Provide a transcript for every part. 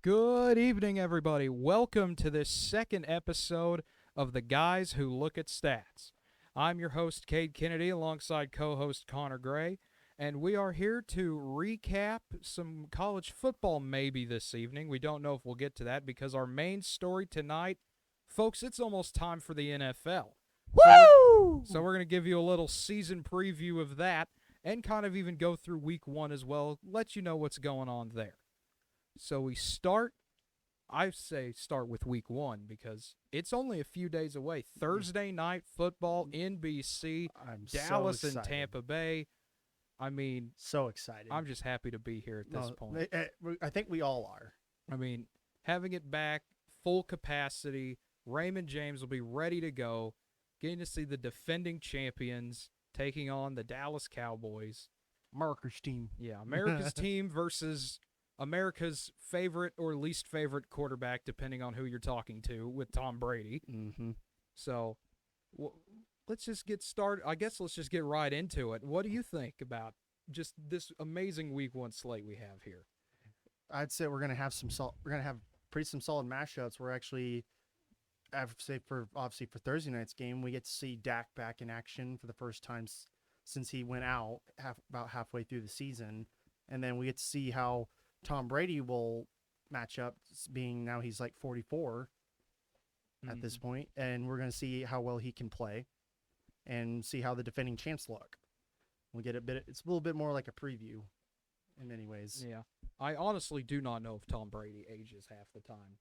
Good evening, everybody. Welcome to this second episode of The Guys Who Look at Stats. I'm your host, Cade Kennedy, alongside co-host Connor Gray, and we are here to recap some college football maybe this evening. We don't know if we'll get to that because our main story tonight, folks, it's almost time for the NFL. Woo! So we're going to give you a little season preview of that and kind of even go through week one as well, let you know what's going on there. So we start with week one because it's only a few days away. Thursday night football, NBC, Dallas so and Tampa Bay. I mean, so excited. I'm just happy to be here at this point. I think we all are. I mean, having it back, full capacity, Raymond James will be ready to go, getting to see the defending champions taking on the Dallas Cowboys. America's team. Yeah, America's team versus America's favorite or least favorite quarterback, depending on who you're talking to, with Tom Brady. Mm-hmm. So let's just get started. I guess let's just get right into it. What do you think about just this amazing week one slate we have here? I'd say we're gonna have some some solid matchups. We're actually, obviously for Thursday night's game, we get to see Dak back in action for the first time since he went out about halfway through the season, and then we get to see how Tom Brady will match up, being now he's like 44 at this point, and we're going to see how well he can play and see how the defending champs look. We get it's a little bit more like a preview in many ways. Yeah. I honestly do not know if Tom Brady ages half the time.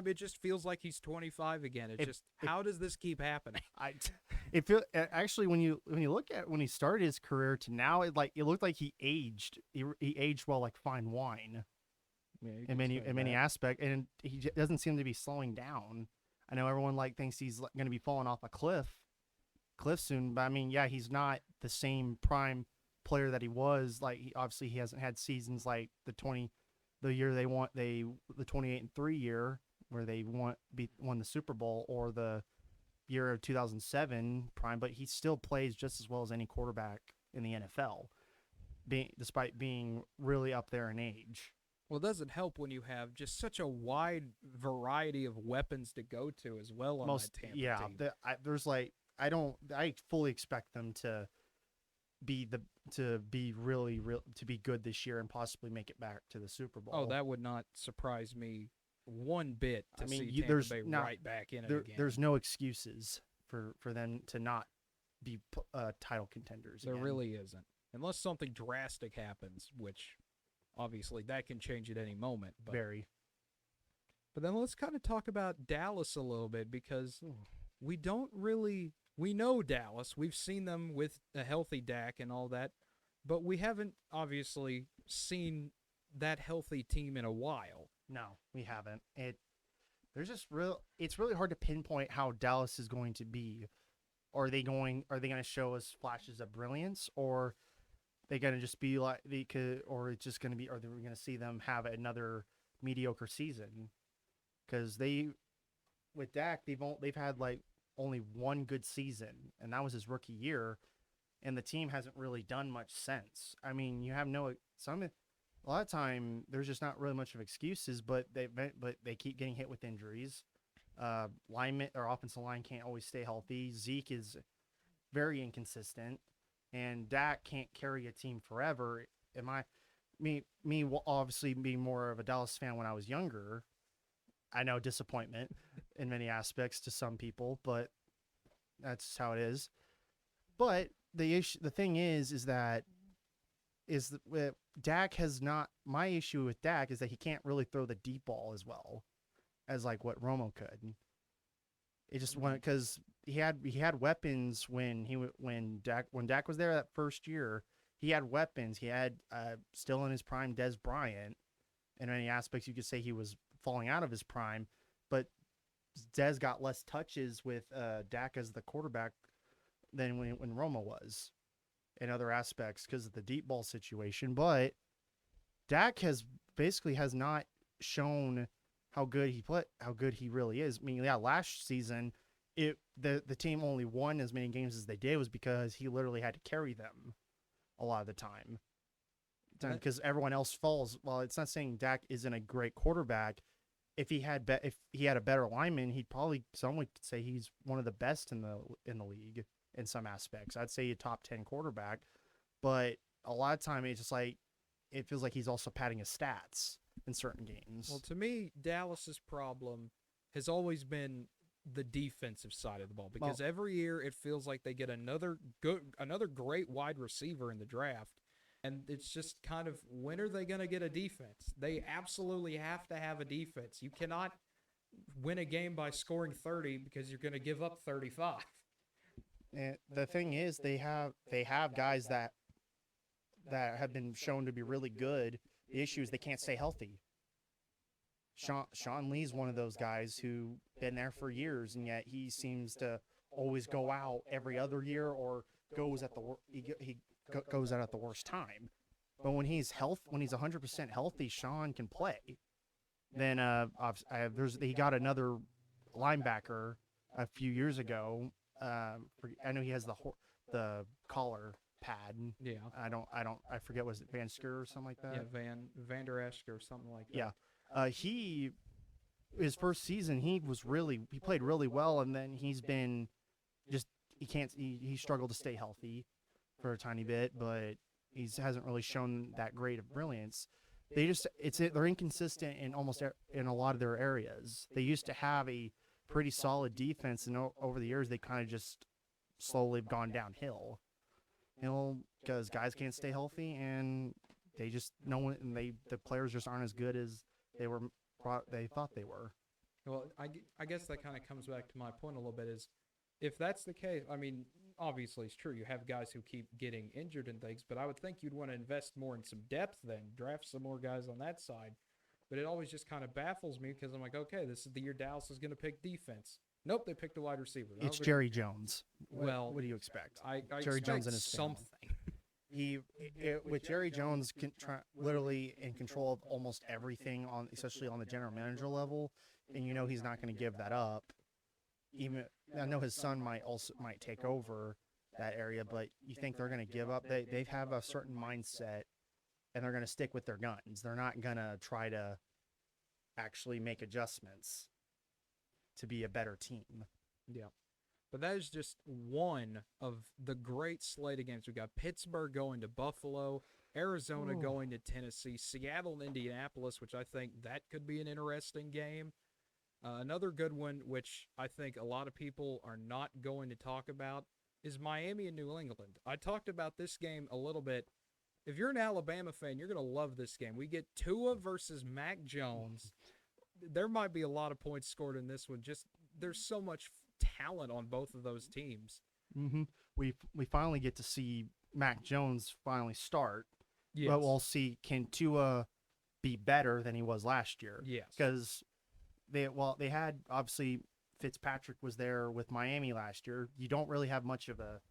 It just feels like he's 25 again. How does this keep happening? Actually, when you look at when he started his career to now, it looked like he aged. He aged well, like fine wine. Yeah, in many aspects, and he doesn't seem to be slowing down. I know everyone thinks he's going to be falling off a cliff soon, but I mean, yeah, he's not the same prime player that he was. Obviously he hasn't had seasons like the 28-3 year where they won the Super Bowl, or the year of 2007 prime, but he still plays just as well as any quarterback in the NFL, despite being really up there in age. Well, it doesn't help when you have just such a wide variety of weapons to go to as well on that Tampa team. I fully expect them to be really good this year and possibly make it back to the Super Bowl. Oh, that would not surprise me one bit to see Tampa Bay right back in it again. There's no excuses for them to not be title contenders. There again. really isn't. Unless something drastic happens, which obviously that can change at any moment. But then let's kind of talk about Dallas a little bit, because we know Dallas. We've seen them with a healthy Dak and all that, but we haven't obviously seen that healthy team in a while. No, we haven't. It's really hard to pinpoint how Dallas is going to be. Are they going to show us flashes of brilliance, or they going to just be are we going to see them have another mediocre season? Because with Dak, they've had only one good season, and that was his rookie year, and the team hasn't really done much since. I mean, you have a lot of time there's just not really much of excuses, but they keep getting hit with injuries. Linemen or offensive line can't always stay healthy. Zeke is very inconsistent, and Dak can't carry a team forever. Me obviously being more of a Dallas fan when I was younger, I know disappointment in many aspects to some people, but that's how it is. But the thing is that Dak has not. My issue with Dak is that he can't really throw the deep ball as well as what Romo could. It just went because he had weapons when Dak was there that first year. He had weapons. He had still in his prime Dez Bryant. In many aspects, you could say he was falling out of his prime, but Dez got less touches with Dak as the quarterback than when Romo was in other aspects because of the deep ball situation. But Dak has not shown how good he really is. I mean, yeah, last season the team only won as many games as they did was because he literally had to carry them a lot of the time. because everyone else falls. Well, it's not saying Dak isn't a great quarterback. If he had a better lineman, he'd probably some would say he's one of the best in the league in some aspects. I'd say a top 10 quarterback, but a lot of time it's just like it feels like he's also padding his stats in certain games. Well, to me, Dallas's problem has always been the defensive side of the ball because every year it feels like they get another great wide receiver in the draft. And it's just kind of, when are they going to get a defense? They absolutely have to have a defense. You cannot win a game by scoring 30 because you're going to give up 35. And the thing is, they have guys that have been shown to be really good. The issue is they can't stay healthy. Sean Lee's one of those guys who been there for years, and yet he seems to always go out every other year or goes at he goes out at the worst time. But when he's 100% healthy, Sean can play. Then he got another linebacker a few years ago. I know he has the collar pad. Yeah. I forget, was it Van Skur or something like that? Yeah, Van Der Esch or something like that. Yeah. His first season he played really well, and then he's been just he struggled to stay healthy for a tiny bit, but he hasn't really shown that great of brilliance. They're inconsistent in a lot of their areas. They used to have a pretty solid defense, and over the years they kind of just slowly have gone downhill. Because guys can't stay healthy, and they just the players just aren't as good as they thought they were. Well, I guess that kind of comes back to my point a little bit is, if that's the case, I mean, obviously it's true. You have guys who keep getting injured and things, but I would think you'd want to invest more in some depth then, draft some more guys on that side. But it always just kind of baffles me because I'm like, okay, this is the year Dallas is going to pick defense. Nope, they picked a wide receiver. It's Jerry Jones. Well, what do you expect? I Jerry expect Jones and his something. With Jerry Jones literally in control of almost everything, especially on the general manager level, and he's not going to give that up. Even I know his son might take over that area, but you think they're going to give up? They have a certain mindset, and they're going to stick with their guns. They're not going to try to actually make adjustments to be a better team. Yeah. But that is just one of the great slate of games. We got Pittsburgh going to Buffalo, Arizona going to Tennessee, Seattle and Indianapolis, which I think that could be an interesting game. Another good one, which I think a lot of people are not going to talk about, is Miami and New England. I talked about this game a little bit. If you're an Alabama fan, you're going to love this game. We get Tua versus Mac Jones. There might be a lot of points scored in this one. Just there's so much talent on both of those teams. Mm-hmm. We finally get to see Mac Jones finally start. Yes. But we'll see, can Tua be better than he was last year? Yes. Because they had, obviously, Fitzpatrick was there with Miami last year. You don't really have much of a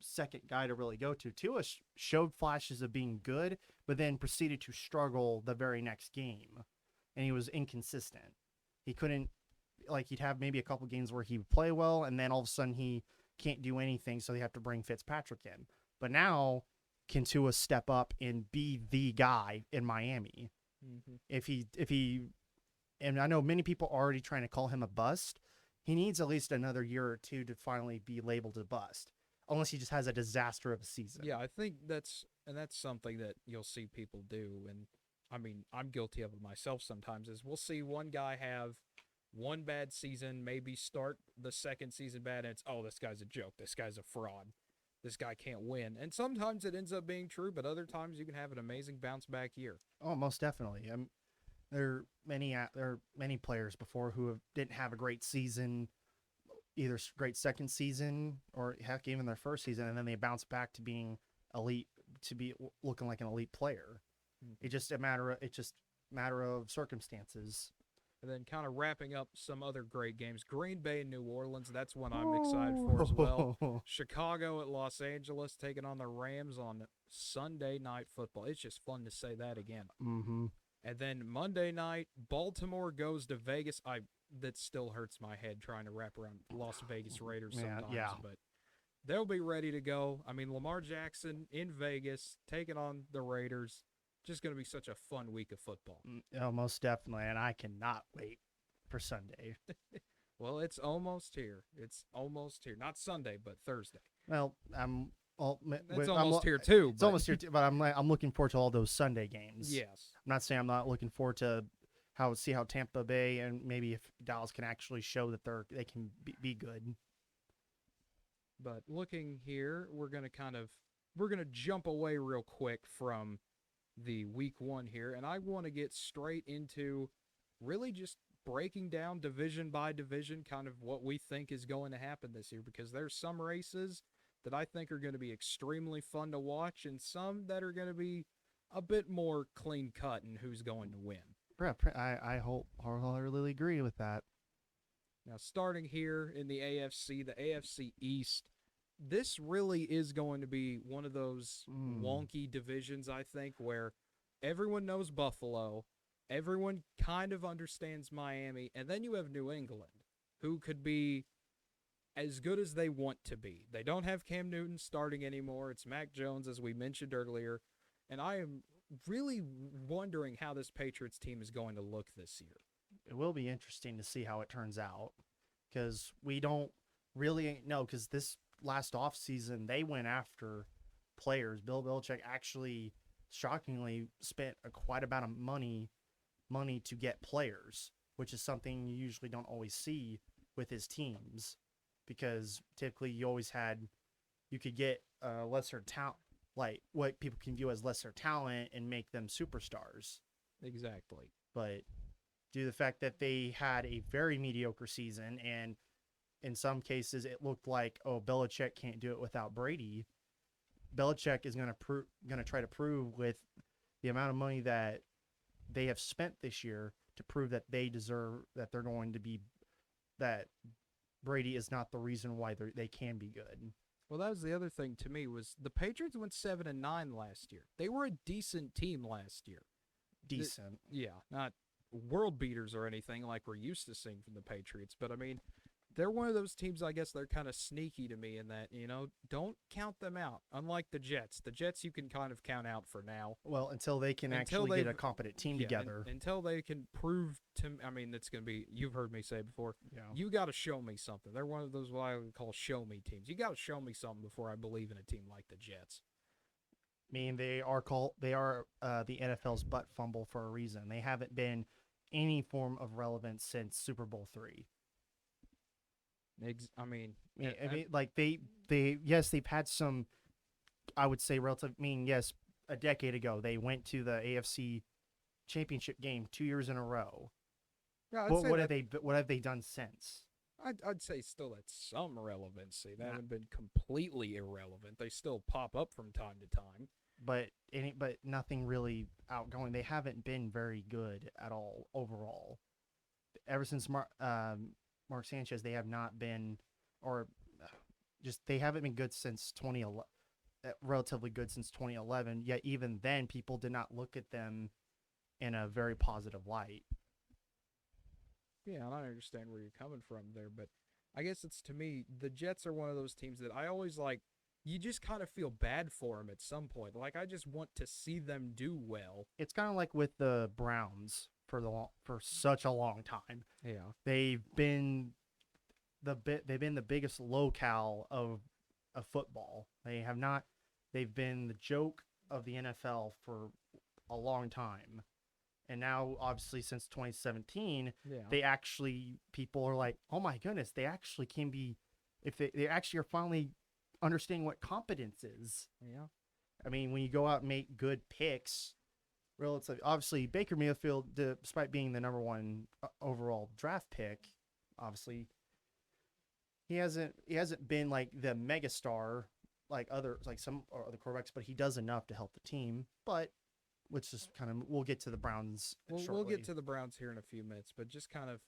second guy to really go to. Tua showed flashes of being good, but then proceeded to struggle the very next game. And he was inconsistent. He couldn't, he'd have maybe a couple games where he would play well, and then all of a sudden he can't do anything, so they have to bring Fitzpatrick in. But now, can Tua step up and be the guy in Miami? Mm-hmm. If he, and I know many people are already trying to call him a bust, he needs at least another year or two to finally be labeled a bust, unless he just has a disaster of a season. Yeah, I think that's something that you'll see people do, and I mean, I'm guilty of it myself sometimes, is we'll see one guy have one bad season, maybe start the second season bad, and it's, oh, this guy's a joke, this guy's a fraud, this guy can't win. And sometimes it ends up being true, but other times you can have an amazing bounce back year. Oh, most definitely. There are many players before who didn't have a great season, either great second season or heck, even their first season, and then they bounce back to being elite, to be looking like an elite player. Mm-hmm. It's just a matter of circumstances. And then kind of wrapping up some other great games. Green Bay and New Orleans, that's one I'm excited for as well. Chicago at Los Angeles taking on the Rams on Sunday Night Football. It's just fun to say that again. Mm-hmm. And then Monday night, Baltimore goes to Vegas. That still hurts my head trying to wrap around Las Vegas Raiders sometimes. Yeah. But they'll be ready to go. I mean, Lamar Jackson in Vegas taking on the Raiders. Just going to be such a fun week of football. Oh, most definitely, and I cannot wait for Sunday. Well, it's almost here. It's almost here. Not Sunday, but Thursday. Well, It's almost here too. It's almost here too, but I'm looking forward to all those Sunday games. Yes. I'm not saying I'm not looking forward to see how Tampa Bay and maybe if Dallas can actually show that they can be good. But looking here, we're gonna jump away real quick from the week one here, and I want to get straight into really just breaking down division by division kind of what we think is going to happen this year, because there's some races that I think are going to be extremely fun to watch and some that are going to be a bit more clean cut in who's going to win. I wholeheartedly agree with that. Now, starting here in the AFC East, this really is going to be one of those wonky divisions, I think, where everyone knows Buffalo, everyone kind of understands Miami, and then you have New England, who could be as good as they want to be. They don't have Cam Newton starting anymore. It's Mac Jones, as we mentioned earlier, and I am really wondering how this Patriots team is going to look this year. It will be interesting to see how it turns out, because we don't really know, because this last offseason, they went after players. Bill Belichick actually, shockingly, spent quite amount of money to get players, which is something you usually don't always see with his teams, because typically you could get lesser talent, like what people can view as lesser talent, and make them superstars. Exactly. But due to the fact that they had a very mediocre season, and in some cases it looked like, oh, Belichick can't do it without Brady, Belichick is going to try to prove with the amount of money that they have spent this year to prove that they deserve, that they're going to be, that Brady is not the reason why they can be good. Well, that was the other thing to me, was the Patriots went 7-9 last year. They were a decent team last year. Decent. Yeah, not world beaters or anything like we're used to seeing from the Patriots, but I mean, they're one of those teams, I guess they're kind of sneaky to me in that, don't count them out. Unlike the Jets. The Jets you can kind of count out for now. Well, until they can actually get a competent team together. Until they can prove to, I mean, it's going to be, you've heard me say before, you got to show me something. They're one of those what I would call show me teams. You got to show me something before I believe in a team like the Jets. I mean, they are the NFL's butt fumble for a reason. They haven't been any form of relevance since Super Bowl III. I mean, like yes, they've had some, I would say, relative. I mean, yes, a decade ago they went to the AFC Championship game 2 years in a row. Yeah, what have they done since? I'd say still at some relevancy. They haven't been completely irrelevant. They still pop up from time to time. But nothing really outgoing. They haven't been very good at all overall. Ever since Mark Sanchez, they have not been, or just they haven't been good since 2011, relatively good since 2011. Yet even then, people did not look at them in a very positive light. Yeah, and I understand where you're coming from there, but I guess it's, to me, the Jets are one of those teams that I always like. You just kind of feel bad for them at some point. Like, I just want to see them do well. It's kind of like with the Browns for such a long time. Yeah, they've been the biggest locale of football. They've been the joke of the NFL for a long time. And now, obviously, since 2017, people are like, oh my goodness, they actually can be, if they actually are finally understanding what competence is. Yeah. I mean, when you go out and make good picks, relatively, obviously, Baker Mayfield, despite being the number one overall draft pick, obviously, he hasn't been like the megastar like some other quarterbacks, but he does enough to help the team. But let's just we'll get to the Browns shortly. We'll get to the Browns here in a few minutes, but just kind of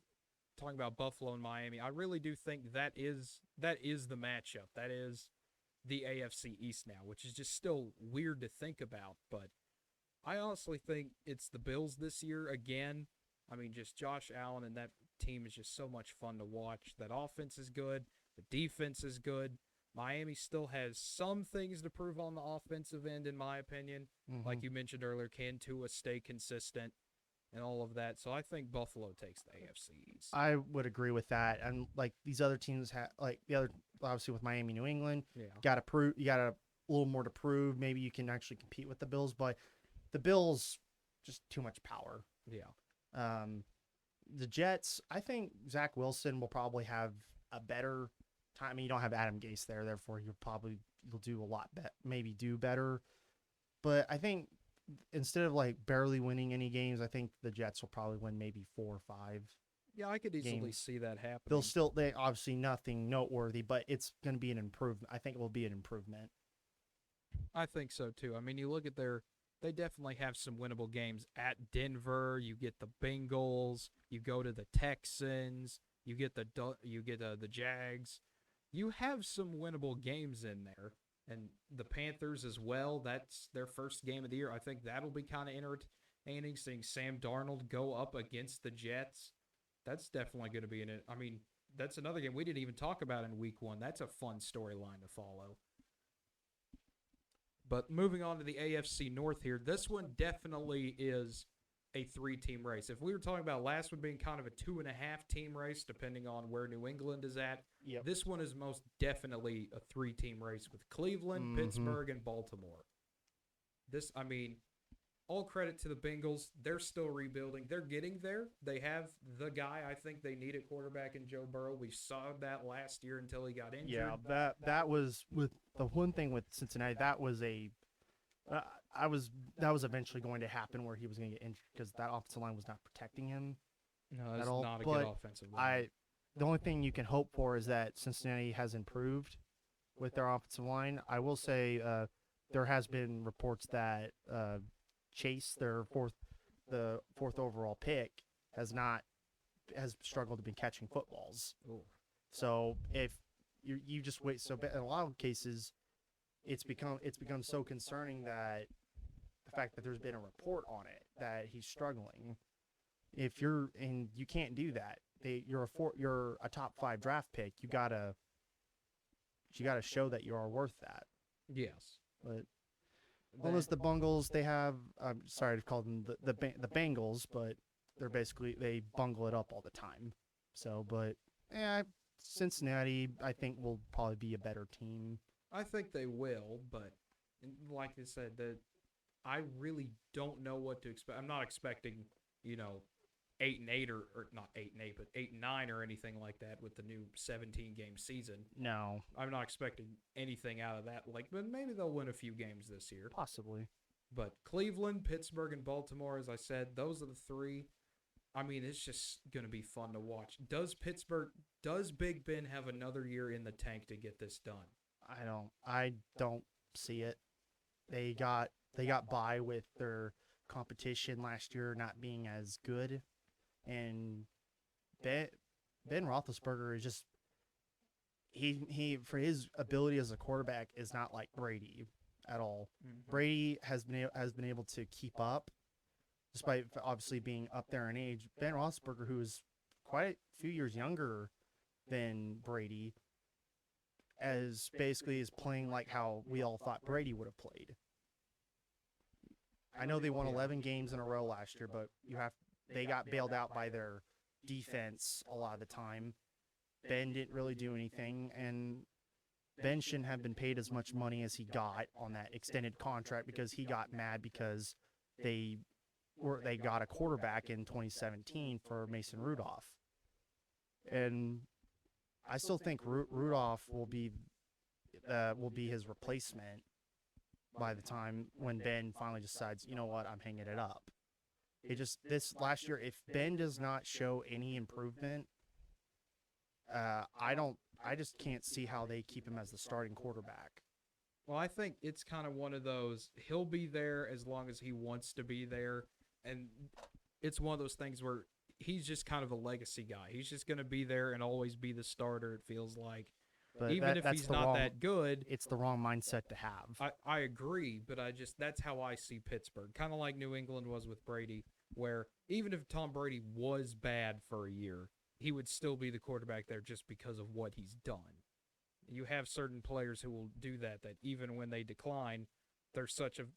talking about Buffalo and Miami, I really do think that is the matchup. That is the AFC East now, which is just still weird to think about, but I honestly think it's the Bills this year again. I mean, just Josh Allen and that team is just so much fun to watch. That offense is good. The defense is good. Miami still has some things to prove on the offensive end, in my opinion. Like you mentioned earlier, can Tua stay consistent and all of that? So I think Buffalo takes the AFC East. I would agree with that. And like these other teams have, like the other, obviously with Miami, New England, Yeah. you got a little more to prove. Maybe you can actually compete with the Bills, but the Bills just too much power. Yeah. The Jets, I think Zach Wilson will probably have a better time. I mean, you don't have Adam Gase there, therefore you'll do a lot maybe do better. But I think instead of like barely winning any games, I think the Jets will probably win maybe 4 or 5. Yeah, I could easily games. see that happening. They obviously nothing noteworthy, but it's going to be an improvement. I think it will be an improvement. I think so too. I mean, you look at they definitely have some winnable games at Denver. You get the Bengals. You go to the Texans. You get the Jags. You have some winnable games in there, and the Panthers as well. That's their first game of the year. I think that'll be kind of entertaining, seeing Sam Darnold go up against the Jets. That's definitely going to be in it. I mean, that's another game we didn't even talk about in Week 1. That's a fun storyline to follow. But moving on to the AFC North here, this one definitely is a 3-team race. If we were talking about last one being kind of a 2.5-team race, depending on where New England is at, this one is most definitely a 3-team race with Cleveland, Pittsburgh, and Baltimore. I mean, all credit to the Bengals. They're still rebuilding. They're getting there. They have the guy I think they need at quarterback in Joe Burrow. We saw that last year until he got injured. Yeah, that was with the one thing with Cincinnati. That was that was eventually going to happen where he was going to get injured because that offensive line was not protecting him. No, it's at all. not a But good offensive line. The only thing you can hope for is that Cincinnati has improved with their offensive line. I will say there has been reports that Chase, the fourth overall pick, has struggled to be catching footballs. Ooh. So if you just wait, so in a lot of cases, it's become so concerning that the fact that there's been a report on it that he's struggling. You can't do that. You're a top 5 draft pick. You gotta show that you are worth that. Yes. But well, as the Bungles, they have. I'm sorry to call them the Bengals, but they bungle it up all the time. So, but yeah, Cincinnati, I think will probably be a better team. I think they will, but like I said, I really don't know what to expect. I'm not expecting, 8-8 or not 8-8, but 8-9 or anything like that with the new 17-game season. No, I'm not expecting anything out of that. But maybe they'll win a few games this year, possibly. But Cleveland, Pittsburgh, and Baltimore, as I said, those are the 3. I mean, it's just going to be fun to watch. Does Big Ben have another year in the tank to get this done? I don't see it. They got by with their competition last year not being as good, and Ben Roethlisberger is just he for his ability as a quarterback is not like Brady at all. Mm-hmm. Brady has been able to keep up despite obviously being up there in age. Ben Roethlisberger, who is quite a few years younger than Brady, is playing like how we all thought Brady would have played. I know they won 11 games in a row last year, but they got bailed out by their defense a lot of the time. Ben didn't really do anything, and Ben shouldn't have been paid as much money as he got on that extended contract because he got mad because they got a quarterback in 2017 for Mason Rudolph. And I still think Rudolph will be his replacement by the time when Ben finally decides, you know what, I'm hanging it up. This last year, if Ben does not show any improvement, I just can't see how they keep him as the starting quarterback. Well, I think it's kind of one of those, he'll be there as long as he wants to be there. And it's one of those things where he's just kind of a legacy guy. He's just going to be there and always be the starter, it feels like. But even if he's not that good. It's the wrong mindset to have. I agree, but that's how I see Pittsburgh. Kind of like New England was with Brady, where even if Tom Brady was bad for a year, he would still be the quarterback there just because of what he's done. You have certain players who will do that. That even when they decline, they're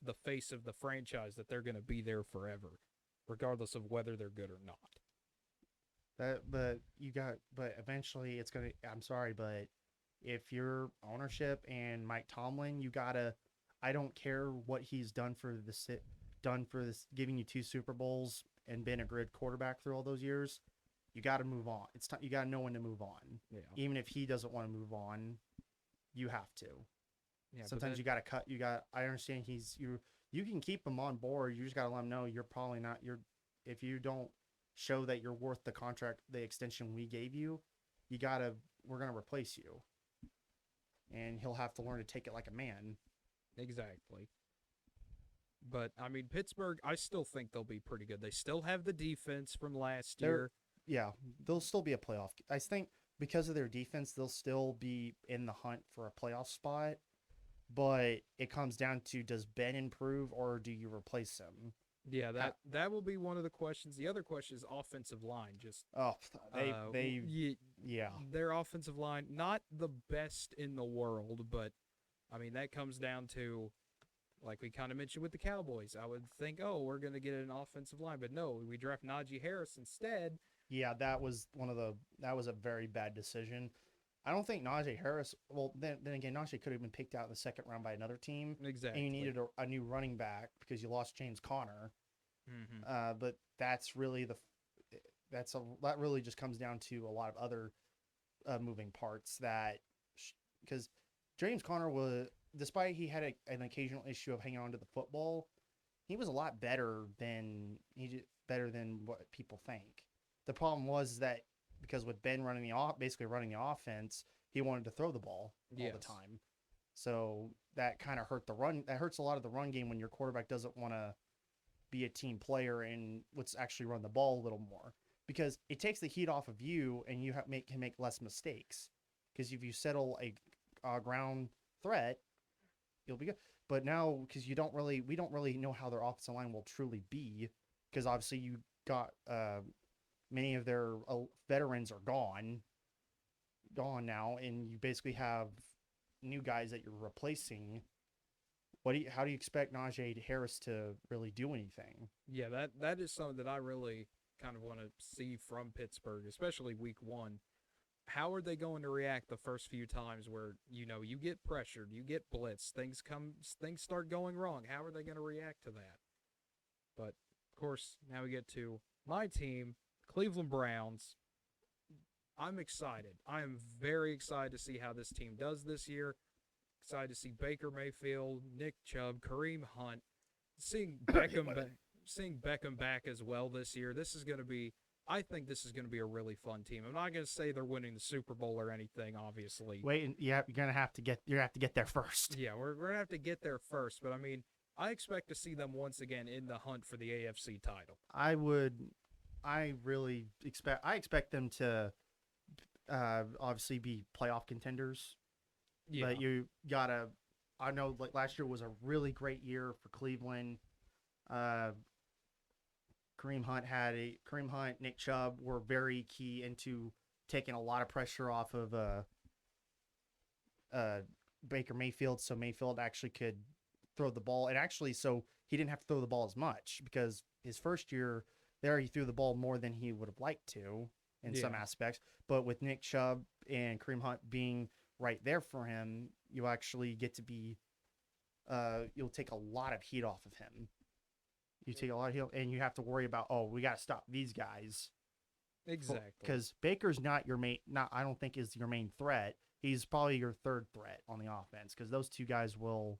the face of the franchise that they're going to be there forever, regardless of whether they're good or not. But eventually it's gonna. I'm sorry, but if your ownership and Mike Tomlin, you gotta. I don't care what he's done for this, giving you 2 Super Bowls and been a good quarterback through all those years. You got to move on. It's time. You got to know when to move on. Yeah. Even if he doesn't want to move on, you have to. Yeah. Sometimes you got to cut. I understand you can keep him on board. You just got to let him know you're probably not. If you don't show that you're worth the contract, the extension we gave you, we're gonna replace you. And he'll have to learn to take it like a man. Exactly. But I mean, Pittsburgh, I still think they'll be pretty good. They still have the defense from last year. Yeah, they'll still be a playoff. I think because of their defense, they'll still be in the hunt for a playoff spot. But it comes down to, does Ben improve or do you replace him? Yeah, that will be one of the questions. The other question is offensive line. Yeah. Their offensive line, not the best in the world, but I mean that comes down to, like we kind of mentioned with the Cowboys. I would think, we're going to get an offensive line, but no, we draft Najee Harris instead. Yeah, that was a very bad decision. I don't think Najee Harris. Well, then again, Najee could have been picked out in the second round by another team. Exactly. And you needed a new running back because you lost James Conner. Mm-hmm. But that's really that really just comes down to a lot of other moving parts because James Conner was, despite he had an occasional issue of hanging on to the football, he was a lot better than what people think. The problem was that because with Ben basically running the offense, he wanted to throw the ball all the time. So that kind of hurt the run. That hurts a lot of the run game when your quarterback doesn't want to be a team player and let's actually run the ball a little more, because it takes the heat off of you and you can make less mistakes. Because if you settle a ground threat, you'll be good. But now, because we don't really know how their offensive line will truly be, because obviously you got many of their veterans are gone now, and you basically have new guys that you're replacing. How do you expect Najee Harris to really do anything? Yeah, that is something that I really kind of want to see from Pittsburgh, especially week 1. How are they going to react the first few times where, you get pressured, you get blitzed, things start going wrong? How are they going to react to that? But, of course, now we get to my team, Cleveland Browns. I'm excited. I am very excited to see how this team does this year. Excited to see Baker Mayfield, Nick Chubb, Kareem Hunt, seeing Beckham back as well this year. I think this is going to be a really fun team. I'm not going to say they're winning the Super Bowl or anything, obviously. You're going to have to get there first. Yeah, we're going to have to get there first. But, I mean, I expect to see them once again in the hunt for the AFC title. I expect them to obviously be playoff contenders. Yeah. But I know like last year was a really great year for Cleveland. Kareem Hunt, Nick Chubb were very key into taking a lot of pressure off of Baker Mayfield, so Mayfield actually could throw the ball, and actually so he didn't have to throw the ball as much, because his first year there he threw the ball more than he would have liked to in some aspects. But with Nick Chubb and Kareem Hunt being right there for him, you actually get to be you'll take a lot of heat off of him. You take a lot of heat, and you have to worry about, we got to stop these guys. Exactly. Because Baker's not your main, I don't think is your main threat. He's probably your third threat on the offense, because those two guys will.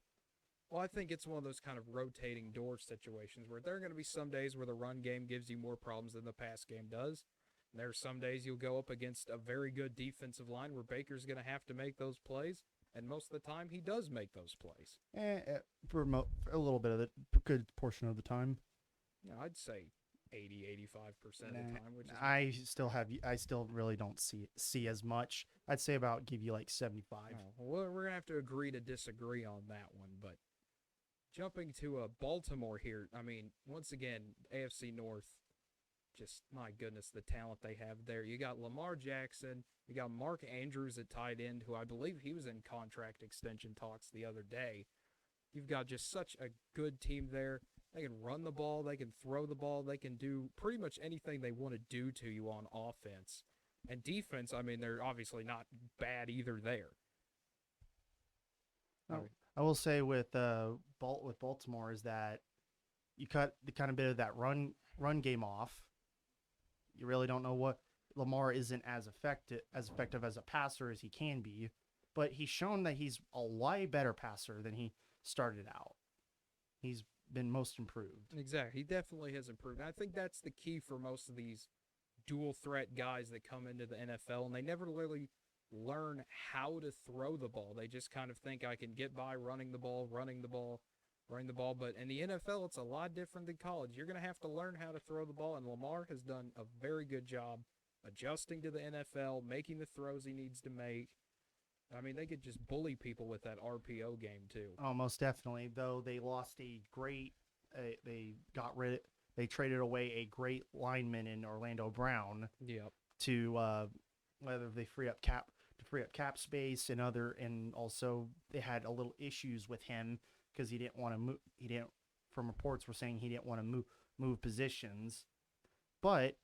Well, I think it's one of those kind of rotating door situations where there are going to be some days where the run game gives you more problems than the pass game does. And there are some days you'll go up against a very good defensive line where Baker's going to have to make those plays. And most of the time, he does make those plays. For a little bit of the good portion of the time. Yeah, I'd say 80-85% of the time. Which is I still really don't see as much. I'd say give you like 75. Well, we're gonna have to agree to disagree on that one. But jumping to Baltimore here, I mean, once again, AFC North. just, my goodness, the talent they have there. You got Lamar Jackson, you got Mark Andrews at tight end, who I believe he was in contract extension talks the other day. You've got just such a good team there. They can run the ball, they can throw the ball, they can do pretty much anything they want to do to you on offense. And defense, I mean, they're obviously not bad either there. I will say with Baltimore is that you cut the kind of bit of that run game off. You really don't know what Lamar isn't as effective as a passer as he can be, but he's shown that he's a way better passer than he started out. He's been most improved. Exactly. He definitely has improved. And I think that's the key for most of these dual threat guys that come into the NFL, and they never really learn how to throw the ball. They just kind of think I can get by running the ball. But in the NFL, it's a lot different than college. You're going to have to learn how to throw the ball, and Lamar has done a very good job adjusting to the NFL, making the throws he needs to make. I mean, they could just bully people with that RPO game too. Oh, most definitely. Though they lost a great, they traded away a great lineman in Orlando Brown. Yep. To whether they free up cap space and also they had a little issues with him because he didn't want to move. From reports were saying he didn't want to move positions, but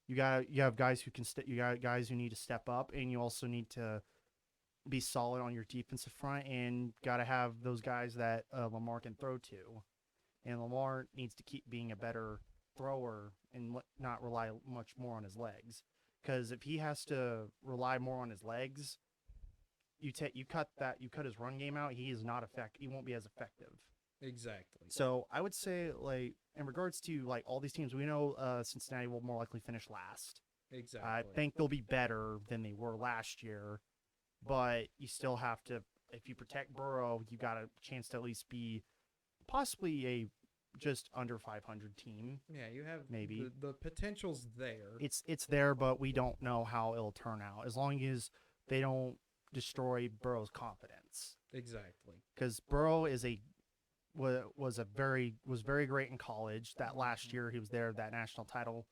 you have guys who can you got guys who need to step up, and you also need to be solid on your defensive front, and got to have those guys that Lamar can throw to. And Lamar needs to keep being a better thrower and not rely much more on his legs. Because if he has to rely more on his legs, you cut his run game out. He won't be as effective. Exactly. So I would say, like, in regards to like all these teams, we know Cincinnati will more likely finish last. Exactly. I think they'll be better than they were last year. But you still have to, if you protect Burrow, you got a chance to at least be possibly a just under 500 team. Yeah, you have maybe the potential's there. It's there, but we don't know how it'll turn out. As long as they don't destroy Burrow's confidence. Exactly. Because Burrow was very great in college. That last year he was there, that national title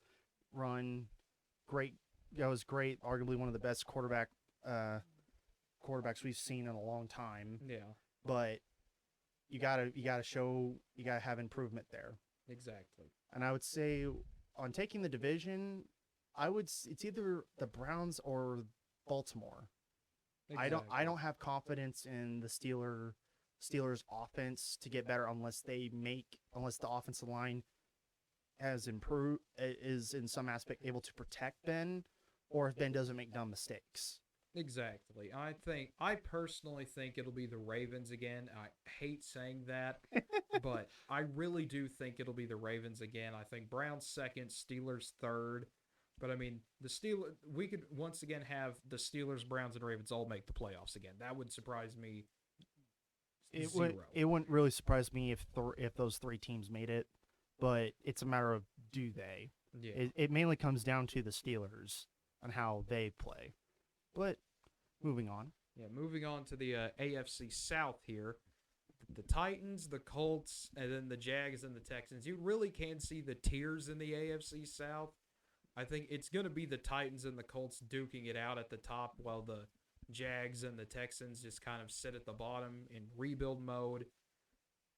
run, great. That was great. Arguably one of the best quarterbacks we've seen in a long time. Yeah. But you gotta have improvement there. Exactly. And I would say on taking the division, it's either the Browns or Baltimore. Exactly. I don't have confidence in the Steelers offense to get better unless the offensive line has improved, is in some aspect able to protect Ben, or if Ben doesn't make dumb mistakes. Exactly. I personally think it'll be the Ravens again. I hate saying that, but I really do think it'll be the Ravens again. I think Browns second, Steelers third. But I mean, we could once again have the Steelers, Browns, and Ravens all make the playoffs again. That would surprise me. It wouldn't really surprise me if those three teams made it, but it's a matter of do they. Yeah. It mainly comes down to the Steelers on how they play. But moving on. Yeah, moving on to the AFC South here. The Titans, the Colts, and then the Jags and the Texans. You really can see the tiers in the AFC South. I think it's going to be the Titans and the Colts duking it out at the top while the Jags and the Texans just kind of sit at the bottom in rebuild mode.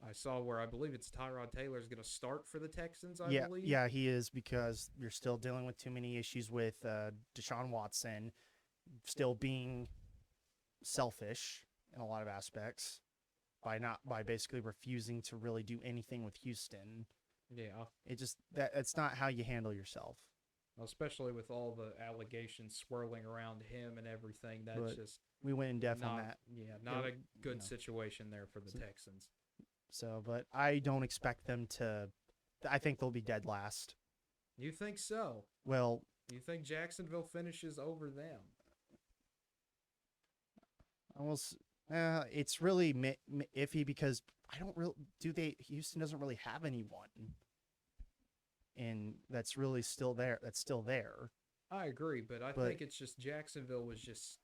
I saw where I believe it's Tyrod Taylor is going to start for the Texans, I believe. Yeah, he is, because you're still dealing with too many issues with Deshaun Watson still being selfish in a lot of aspects by basically refusing to really do anything with Houston. Yeah. It's not how you handle yourself. Especially with all the allegations swirling around him and everything. We went in depth on that. Yeah, not a good situation there for the Texans. So, but I don't expect them to. I think they'll be dead last. You think so? Well, you think Jacksonville finishes over them? It's really iffy because Houston doesn't really have anyone, and that's really still there. I agree, but I think it's just Jacksonville was just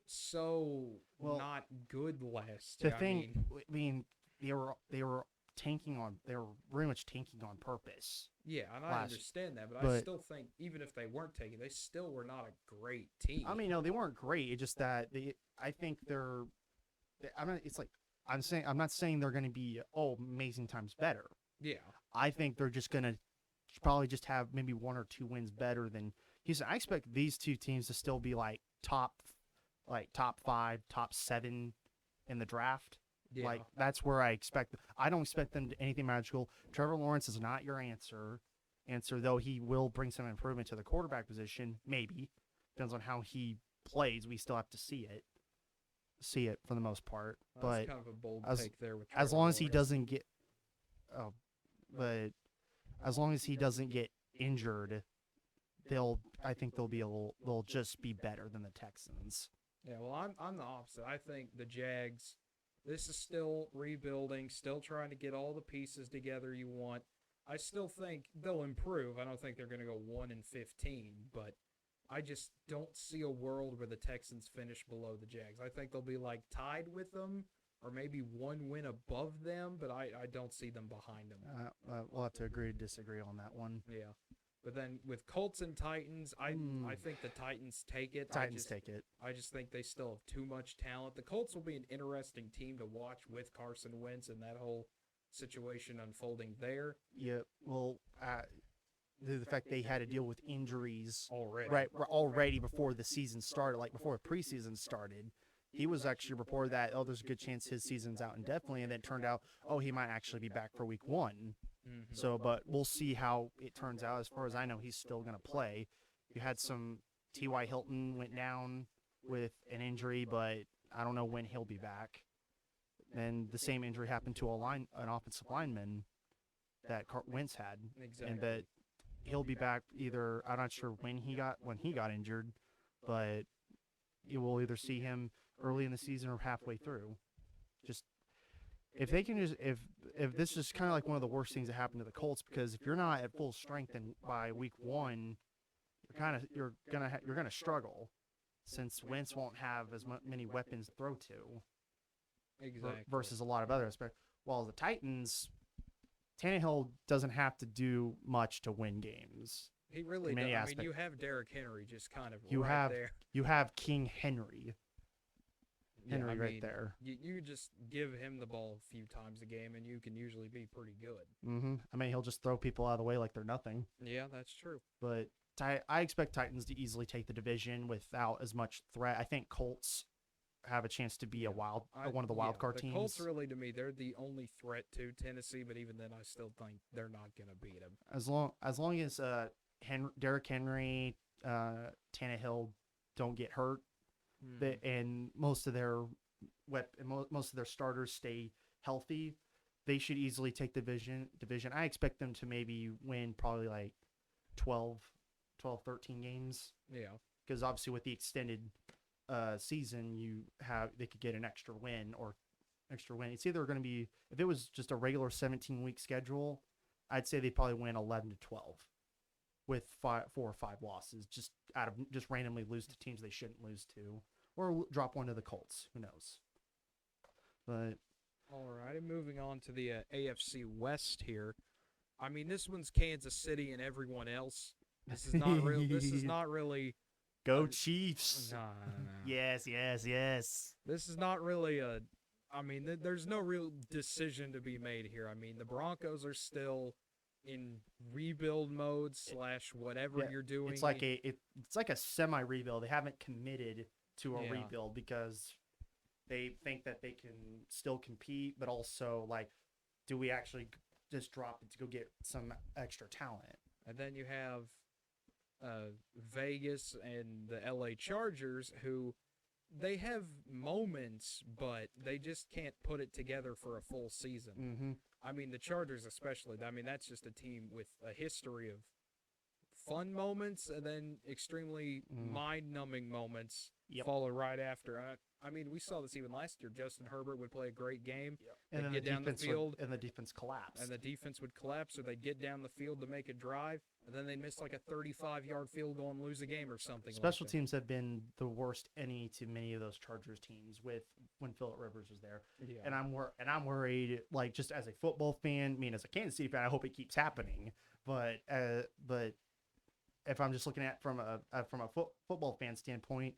so not good last year. I mean, they were were very much tanking on purpose. Yeah, and I understand that, but I but- still think even if they weren't taking, they still were not a great team. I mean, no, they weren't great. It's just that I think they're. It's like I'm not saying they're going to be amazing times better. Yeah, I think they're just going to probably just have maybe 1 or 2 wins better than Houston. I expect these two teams to still be like top 5, top 7 in the draft. yeah. Like that's where I expect. I don't expect them to anything magical. Trevor Lawrence is not your answer, though he will bring some improvement to the quarterback position. Maybe depends on how he plays. We still have to see it for the most part. That's But kind of a bold take there with as Trevor long as he Lawrence. doesn't get, but as long as he doesn't get injured, I think they'll just be better than the Texans. Yeah, well, I'm the opposite. I think the Jags. This is still rebuilding, still trying to get all the pieces together you want. I still think they'll improve. I don't think they're going to go 1-15, but I just don't see a world where the Texans finish below the Jags. I think they'll be like tied with them or maybe 1 win above them, but I don't see them behind them. We'll have to agree to disagree on that one. Yeah. But then with Colts and Titans, I think the Titans take it. Take it. I just think they still have too much talent. The Colts will be an interesting team to watch with Carson Wentz and that whole situation unfolding there. Yeah. Well, the fact they had to deal with injuries Already. before the season started, like before the preseason started. He was actually reported that there's a good chance his season's out indefinitely, and then it turned out he might actually be back for week 1. Mm-hmm. So, but we'll see how it turns out. As far as I know, he's still going to play. You had some T.Y. Hilton went down with an injury, but I don't know when he'll be back. And the same injury happened to an offensive lineman that Wentz had, Exactly. and that he'll be back either. I'm not sure when he got injured, but you will either see him early in the season or halfway through. Just if they can if this is kind of like one of the worst things that happened to the Colts, because if you're not at full strength and by week 1, you're gonna struggle, since Wentz won't have as many weapons to throw to. Exactly. Versus a lot of others. But while the Titans, Tannehill doesn't have to do much to win games. He really does. many I mean, aspects. you have Derrick Henry just kind of You right have there. You have King Henry. Yeah, I right mean, there. You just give him the ball a few times a game, and you can usually be pretty good. Mm-hmm. I mean, he'll just throw people out of the way like they're nothing. Yeah, that's true. But I expect Titans to easily take the division without as much threat. I think Colts have a chance to be one of the wild card teams. The Colts really, to me, they're the only threat to Tennessee, but even then, I still think they're not going to beat them. As long as Derrick Henry, Tannehill don't get hurt, and most of their starters stay healthy, they should easily take the division. I expect them to maybe win probably like 12, 13 games. Yeah. Because obviously with the extended season, they could get an extra win. It's either going to be, if it was just a regular 17-week schedule, I'd say they probably win 11 to 12 with 4 or 5 losses, just randomly lose to teams they shouldn't lose to, or drop one to the Colts. Who knows? But all right, moving on to the AFC West here. I mean, this one's Kansas City and everyone else. This is not real. This is not really. Go Chiefs! No. Yes. This is not really a. I mean, there's no real decision to be made here. I mean, the Broncos are still in rebuild mode / whatever you're doing. It's like a semi rebuild. They haven't committed to a rebuild because they think that they can still compete, but also like, do we actually just drop it to go get some extra talent? And then you have Vegas and the LA Chargers, who they have moments, but they just can't put it together for a full season. Mm-hmm. I mean, the Chargers especially. I mean, that's just a team with a history of fun moments and then extremely mind-numbing moments follow right after. I mean, we saw this even last year. Justin Herbert would play a great game, and then get down the field, and the defense collapsed. and the defense would collapse, or they'd get down the field to make a drive, and then they'd miss like a 35-yard field goal and lose a game or something. Special like teams have been the worst to many of those Chargers teams when Phillip Rivers was there. Yeah. And I'm worried, like, just as a football fan, I mean, as a Kansas City fan, I hope it keeps happening. But if I'm just looking at from a football fan standpoint,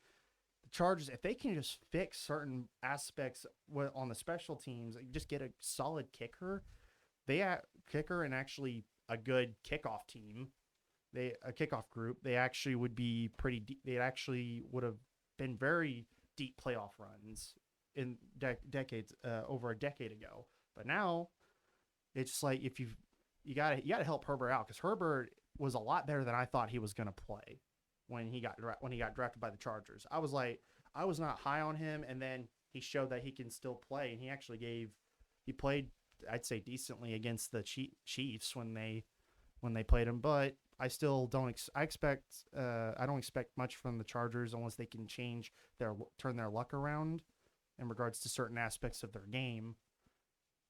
the Chargers, if they can just fix certain aspects on the special teams, just get a solid kicker, and actually a good kickoff team, a kickoff group, they actually would be pretty. They actually would have been very deep playoff runs in decades over a decade ago. But now it's just like if you got to help Herbert out, because Herbert was a lot better than I thought he was going to play when he got drafted by the Chargers. I was not high on him, and then he showed that he can still play, and he played, I'd say, decently against the Chiefs when they played him. But I still don't. I don't expect much from the Chargers unless they can turn their luck around in regards to certain aspects of their game.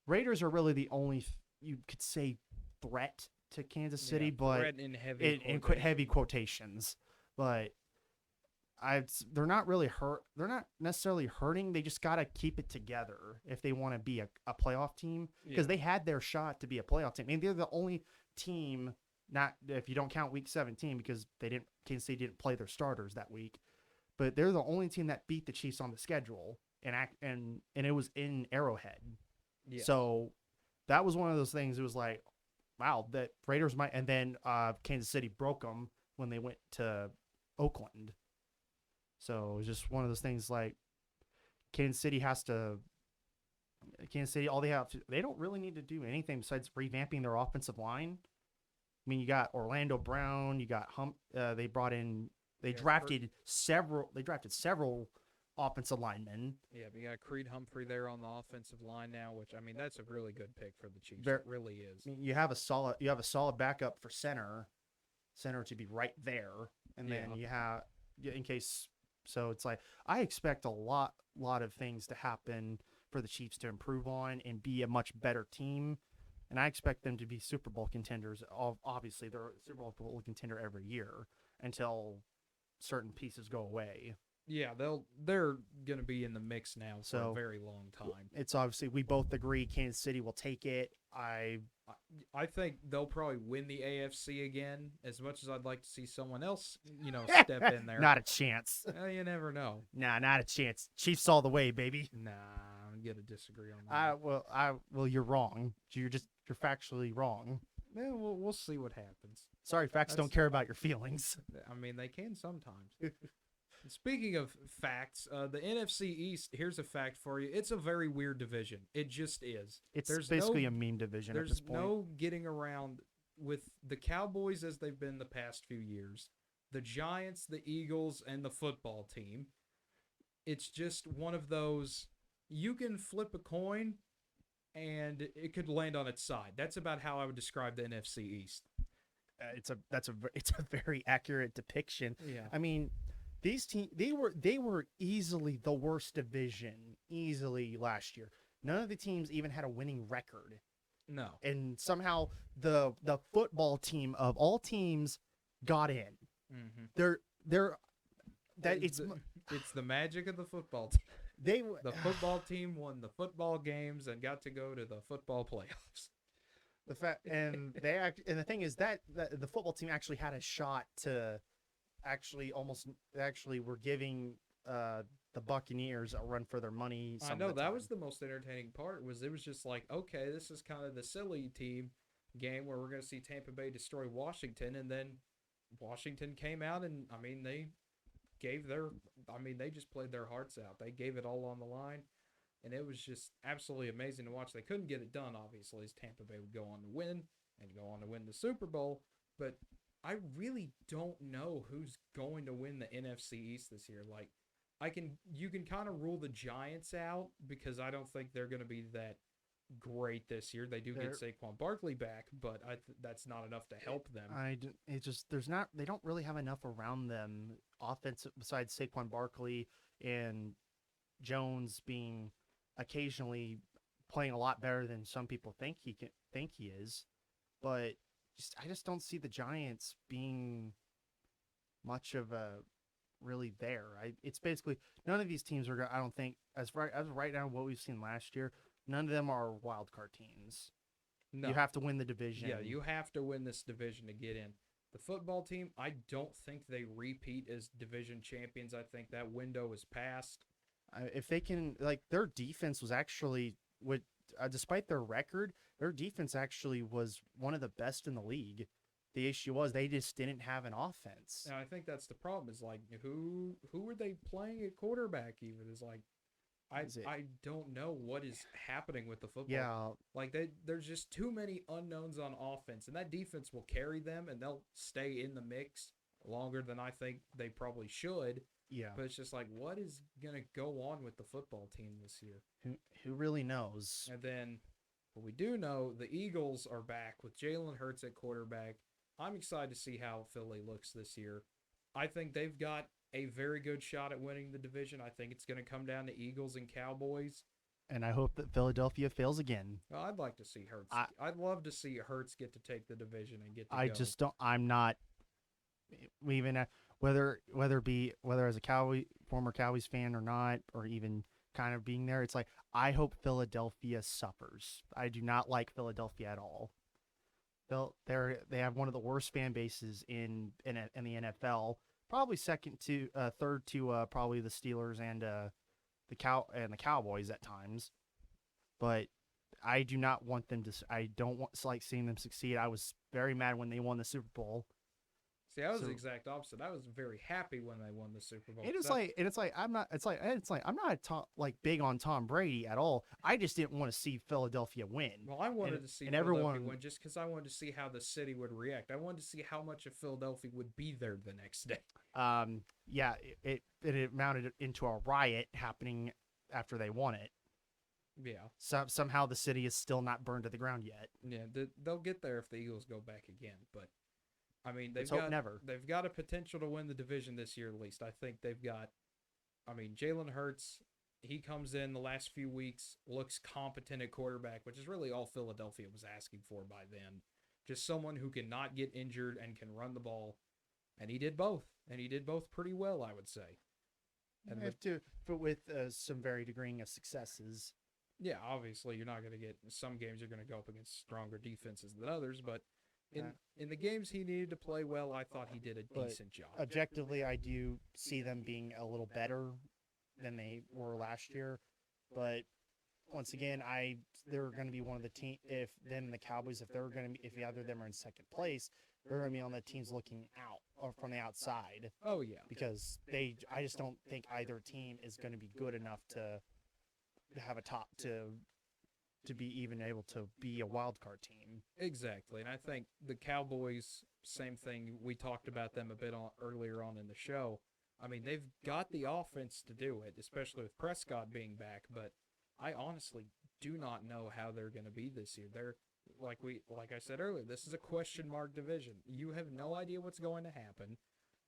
Raiders are really the only you could say threat to Kansas City, but in heavy quotations. But they're not really hurt. They're not necessarily hurting. They just got to keep it together if they want to be a playoff team, because they had their shot to be a playoff team. I mean, they're the only team, not if you don't count Week 17, because Kansas City didn't play their starters that week, but they're the only team that beat the Chiefs on the schedule, and it was in Arrowhead. Yeah. So that was one of those things. It was like, wow, that Raiders might, and then Kansas City broke them when they went to Oakland. So it was just one of those things, like Kansas City, all they don't really need to do anything besides revamping their offensive line. I mean, you got Orlando Brown, you got they drafted several offensive linemen. Yeah, we got Creed Humphrey there on the offensive line now, which, I mean, that's a really good pick for the Chiefs. It really is. I mean, you have a solid backup for center to be right there, and then you have in case. So it's like I expect a lot of things to happen for the Chiefs to improve on and be a much better team, and I expect them to be Super Bowl contenders. Obviously, they're a Super Bowl contender every year until certain pieces go away. Yeah, they're going to be in the mix now for a very long time. It's obviously, we both agree Kansas City will take it. I think they'll probably win the AFC again, as much as I'd like to see someone else, step in there. Not a chance. You never know. Nah, not a chance. Chiefs all the way, baby. Nah, I'm going to disagree on that. Well, you're wrong. You're factually wrong. Yeah, we'll see what happens. Sorry, facts don't care about your feelings. I mean, they can sometimes. Speaking of facts, the NFC East, here's a fact for you. It's a very weird division. It just is. There's basically a meme division at this point. There's no getting around with the Cowboys as they've been the past few years, the Giants, the Eagles, and the football team. It's just one of those, you can flip a coin and it could land on its side. That's about how I would describe the NFC East. It's a very accurate depiction. Yeah. I mean, these teams, they were easily the worst division last year. None of the teams even had a winning record. No. And somehow the football team of all teams got in. Mm-hmm. It's the magic of the football team. The football team won the football games and got to go to the football playoffs. The thing is that the football team actually had a shot to actually were giving the Buccaneers a run for their money. I know that was the most entertaining part. It was just like, okay, this is kind of the silly team game where we're going to see Tampa Bay destroy Washington, and then Washington came out and they just played their hearts out. They gave it all on the line, and it was just absolutely amazing to watch. They couldn't get it done, obviously, as Tampa Bay would go on to win and go on to win the Super Bowl, but I really don't know who's going to win the NFC East this year. Like, you can kind of rule the Giants out because I don't think they're going to be great this year. They do get Saquon Barkley back, but that's not enough to help them. They don't really have enough around them offensive besides Saquon Barkley and Jones being occasionally playing a lot better than some people think he is. But I just don't see the Giants being much of a really there. It's basically none of these teams are. I don't think as right now what we've seen last year, none of them are wild card teams. No. You have to win the division. Yeah, you have to win this division to get in. The football team, I don't think they repeat as division champions. I think that window is past. If they can, their defense was actually despite their record, their defense actually was one of the best in the league. The issue was they just didn't have an offense. And I think that's the problem. Is who were they playing at quarterback? Even is I don't know what is happening with the football. Yeah, there's just too many unknowns on offense, and that defense will carry them, and they'll stay in the mix longer than I think they probably should. Yeah, but it's just what is gonna go on with the football team this year? Who really knows? And then, what we do know, the Eagles are back with Jalen Hurts at quarterback. I'm excited to see how Philly looks this year. I think they've got a very good shot at winning the division. I think it's going to come down to Eagles and Cowboys. And I hope that Philadelphia fails again. Well, I'd like to see Hurts. I'd love to see Hurts get to take the division and get to I go. Just don't. I'm not even whether as a former Cowboys fan or not, or even kind of being there. It's I hope Philadelphia suffers. I do not like Philadelphia at all. They have one of the worst fan bases in the NFL. Probably third to probably the Steelers and the Cowboys at times. But I do not want them to. I don't like seeing them succeed. I was very mad when they won the Super Bowl. See, I was the exact opposite. I was very happy when they won the Super Bowl. I'm not big on Tom Brady at all. I just didn't want to see Philadelphia win. Well, I wanted to see Philadelphia win just because I wanted to see how the city would react. I wanted to see how much of Philadelphia would be there the next day. Yeah, it mounted into a riot happening after they won it. Yeah. Somehow the city is still not burned to the ground yet. Yeah, they'll get there if the Eagles go back again, but. I mean, they've got a potential to win the division this year at least. I think they've got. I mean, Jalen Hurts, he comes in the last few weeks, looks competent at quarterback, which is really all Philadelphia was asking for by then. Just someone who can not get injured and can run the ball, and he did both, pretty well, I would say. And with some very degreeing of successes. Yeah, obviously you're not going to get some games. You're going to go up against stronger defenses than others, but. In the games he needed to play well, I thought he did a decent job. Objectively, I do see them being a little better than they were last year. But once again, they're going to be one of the team. If them and the Cowboys, if either of them are in second place, they're going to be on the teams looking out or from the outside. Oh yeah, because I just don't think either team is going to be good enough to have a top to be even able to be a wild card team. Exactly. And I think the Cowboys, same thing. We talked about them a bit earlier on in the show. I mean, they've got the offense to do it, especially with Prescott being back, but I honestly do not know how they're going to be this year. They're like I said earlier, this is a question mark division. You have no idea what's going to happen.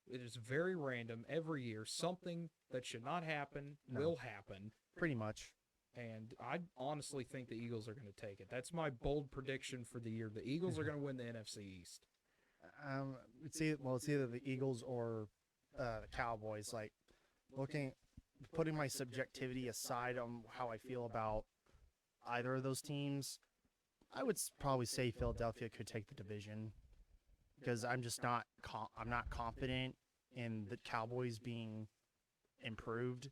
It is very random every year. Something that should not happen will happen. Pretty much. And I honestly think the Eagles are going to take it. That's my bold prediction for the year. The Eagles are going to win the NFC East. It's either the Eagles or the Cowboys. Putting my subjectivity aside on how I feel about either of those teams, I would probably say Philadelphia could take the division because I'm just not. I'm not confident in the Cowboys being improved.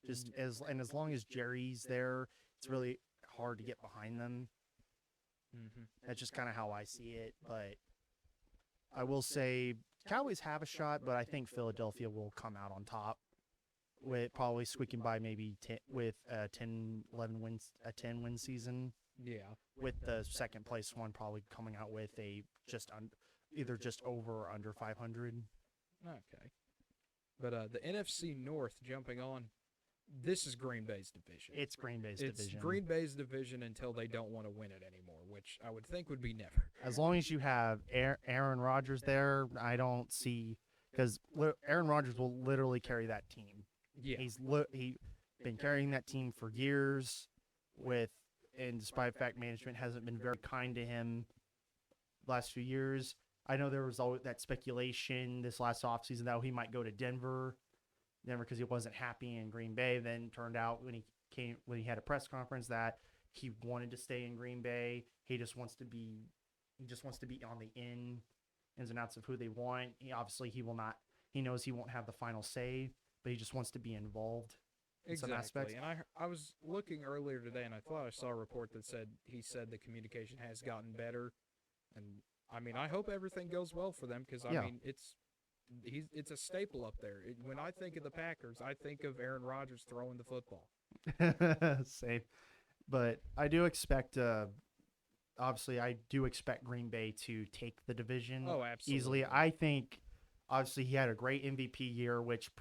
As long as Jerry's there, it's really hard to get behind them. Mm-hmm. That's just kind of how I see it. But I will say Cowboys have a shot, but I think Philadelphia will come out on top with probably squeaking by maybe with a 10 win season. Yeah. With the second place one probably coming out with a either just over or under 500. Okay. But the NFC North jumping on. this is Green Bay's division. It's Green Bay's division. It's Green Bay's division until they don't want to win it anymore, which I would think would be never. As long as you have Aaron Rodgers there, I don't see, because Aaron Rodgers will literally carry that team. Yeah. He's been carrying that team for years, and despite the fact management hasn't been very kind to him the last few years. I know there was always that speculation this last offseason that he might go to Denver because he wasn't happy in Green Bay. Then turned out when he had a press conference that he wanted to stay in Green Bay. He just wants to be on the ins and outs of who they want. He knows he won't have the final say, but he just wants to be involved in some aspects. And I was looking earlier today, and I thought I saw a report that said the communication has gotten better. And I mean, I hope everything goes well for them because I mean, it's a staple up there. When I think of the Packers, I think of Aaron Rodgers throwing the football. Same, but I do expect. Obviously, I do expect Green Bay to take the division. Oh, absolutely. Easily. I think. Obviously, he had a great MVP year, which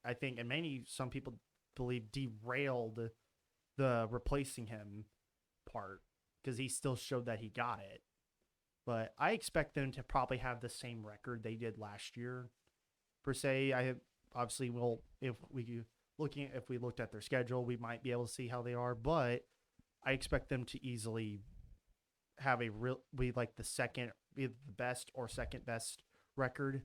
I think, and some people believe derailed the replacing him part because he still showed that he got it. But I expect them to probably have the same record they did last year, per se. Obviously will if we looked at their schedule, we might be able to see how they are. But I expect them to easily have the best or second best record.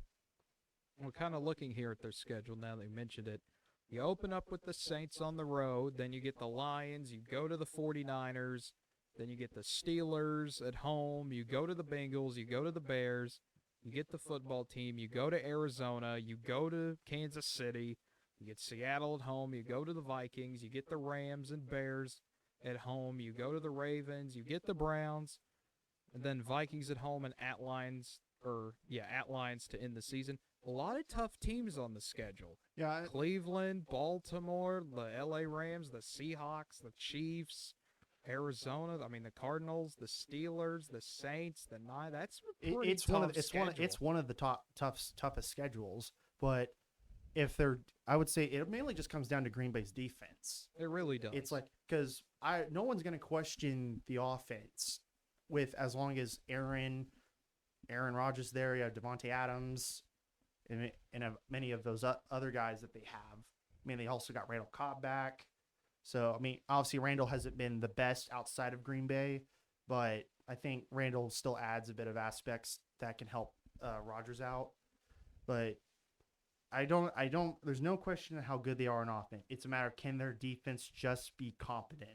We're kind of looking here at their schedule now they mentioned it. You open up with the Saints on the road, then you get the Lions, you go to the 49ers, then you get the Steelers at home, you go to the Bengals, you go to the Bears, you get the football team, you go to Arizona, you go to Kansas City, you get Seattle at home, you go to the Vikings, you get the Rams and Bears at home, you go to the Ravens, you get the Browns, and then Vikings at home and at Lions to end the season. A lot of tough teams on the schedule. Yeah, Cleveland, Baltimore, the LA Rams, the Seahawks, the Chiefs, Arizona. I mean, the Cardinals, the Steelers, the Saints, the Nine. That's a pretty tough schedule. It's one of the toughest schedules. But I would say it mainly just comes down to Green Bay's defense. It really does. It's like because no one's going to question the offense as long as Aaron Rodgers there. You have Devontae Adams. And many of those other guys that they have. I mean, they also got Randall Cobb back. So, I mean, obviously Randall hasn't been the best outside of Green Bay, but I think Randall still adds a bit of aspects that can help Rodgers out. But there's no question of how good they are in offense. It's a matter of can their defense just be competent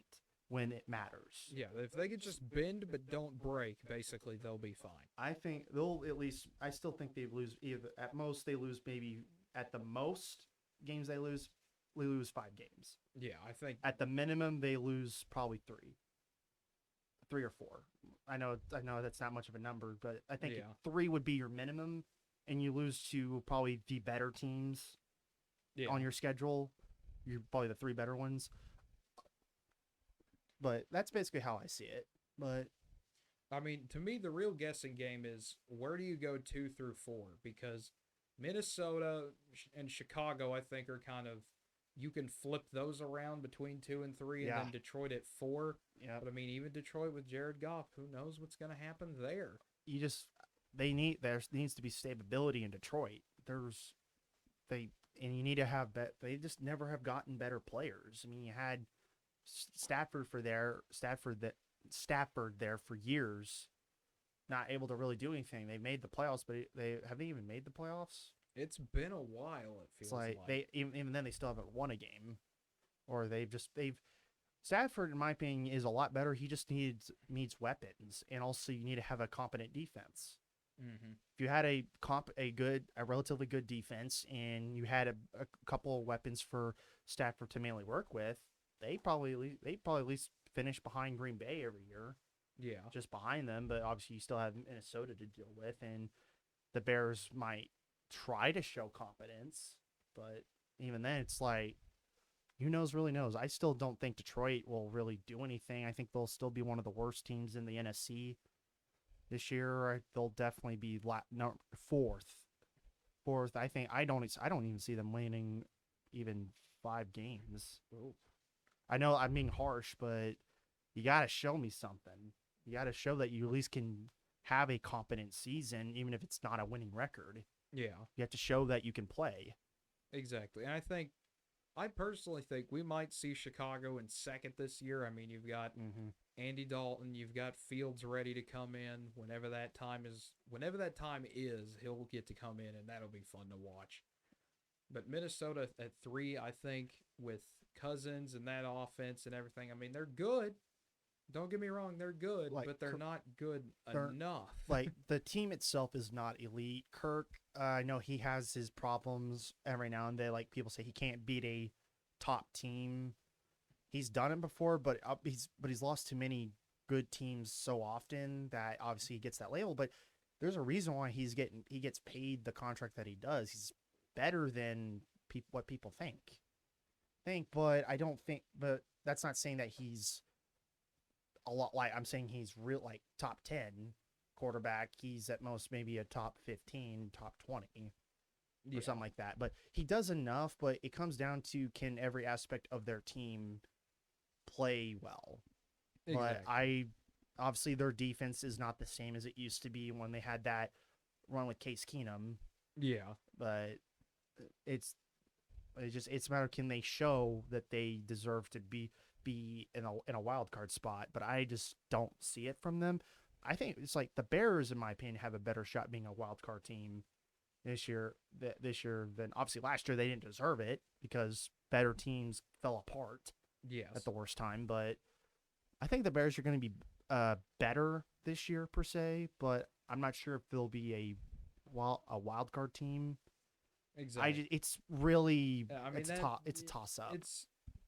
when it matters. Yeah, if they could just bend but don't break, basically they'll be fine. I think they'll at least. I still think they lose at most. They lose maybe at the most games they lose 5 games. Yeah, I think at the minimum they lose probably 3 or 4. I know that's not much of a number, but I think 3 would be your minimum, and you lose to probably the better teams on your schedule. You're probably the 3 better ones. But that's basically how I see it. But I mean, to me, the real guessing game is where do you go 2 through 4? Because Minnesota and Chicago, I think, are kind of you can flip those around between 2 and 3, and then Detroit at 4. Yeah. But I mean, even Detroit with Jared Goff, who knows what's going to happen there? There needs to be stability in Detroit. And you need to have they just never have gotten better players. I mean, you had Stafford there for years, not able to really do anything. They made the playoffs, but they even made the playoffs. It's been a while. It feels like they even then they still haven't won a game, or they've Stafford, in my opinion, is a lot better. He just needs weapons, and also you need to have a competent defense. Mm-hmm. If you had a relatively good defense, and you had a couple of weapons for Stafford to mainly work with, they probably at least finish behind Green Bay every year. Yeah, just behind them. But obviously, you still have Minnesota to deal with, and the Bears might try to show competence, but even then, it's like who really knows. I still don't think Detroit will really do anything. I think they'll still be one of the worst teams in the NFC this year. They'll definitely be fourth. I think I don't even see them winning even 5 games. Ooh. I know I'm being harsh, but you got to show me something. You got to show that you at least can have a competent season, even if it's not a winning record. Yeah, You have to show that you can play. exactly. And I personally think we might see Chicago in second this year. I mean, you've got Andy Dalton, you've got Fields ready to come in whenever that time is. Whenever that time is, he'll get to come in, and that'll be fun to watch. But Minnesota at 3, I think, with Cousins and that offense and everything. I mean, they're good. Don't get me wrong, they're good, but they're not good enough. Like the team itself is not elite. Kirk, I know he has his problems every now and then. Like people say he can't beat a top team. He's done it before, but he's lost to many good teams so often that obviously he gets that label. But there's a reason why he gets paid the contract that he does. He's better than what people think. But I don't think. But that's not saying that he's a lot. Like I'm saying he's real like top 10 quarterback. He's at most maybe a top 15, top 20, or something like that. But he does enough. But it comes down to can every aspect of their team play well. Exactly. But obviously their defense is not the same as it used to be when they had that run with Case Keenum. Yeah. But it's a matter of can they show that they deserve to be in a wild card spot. But I just don't see it from them. I think it's like the Bears, in my opinion, have a better shot being a wild card team this year than obviously last year. They didn't deserve it because better teams fell apart. Yes. At the worst time. But I think the Bears are going to be better this year per se. But I'm not sure if they'll be a wild card team. Exactly. It's really I mean, it's a toss up.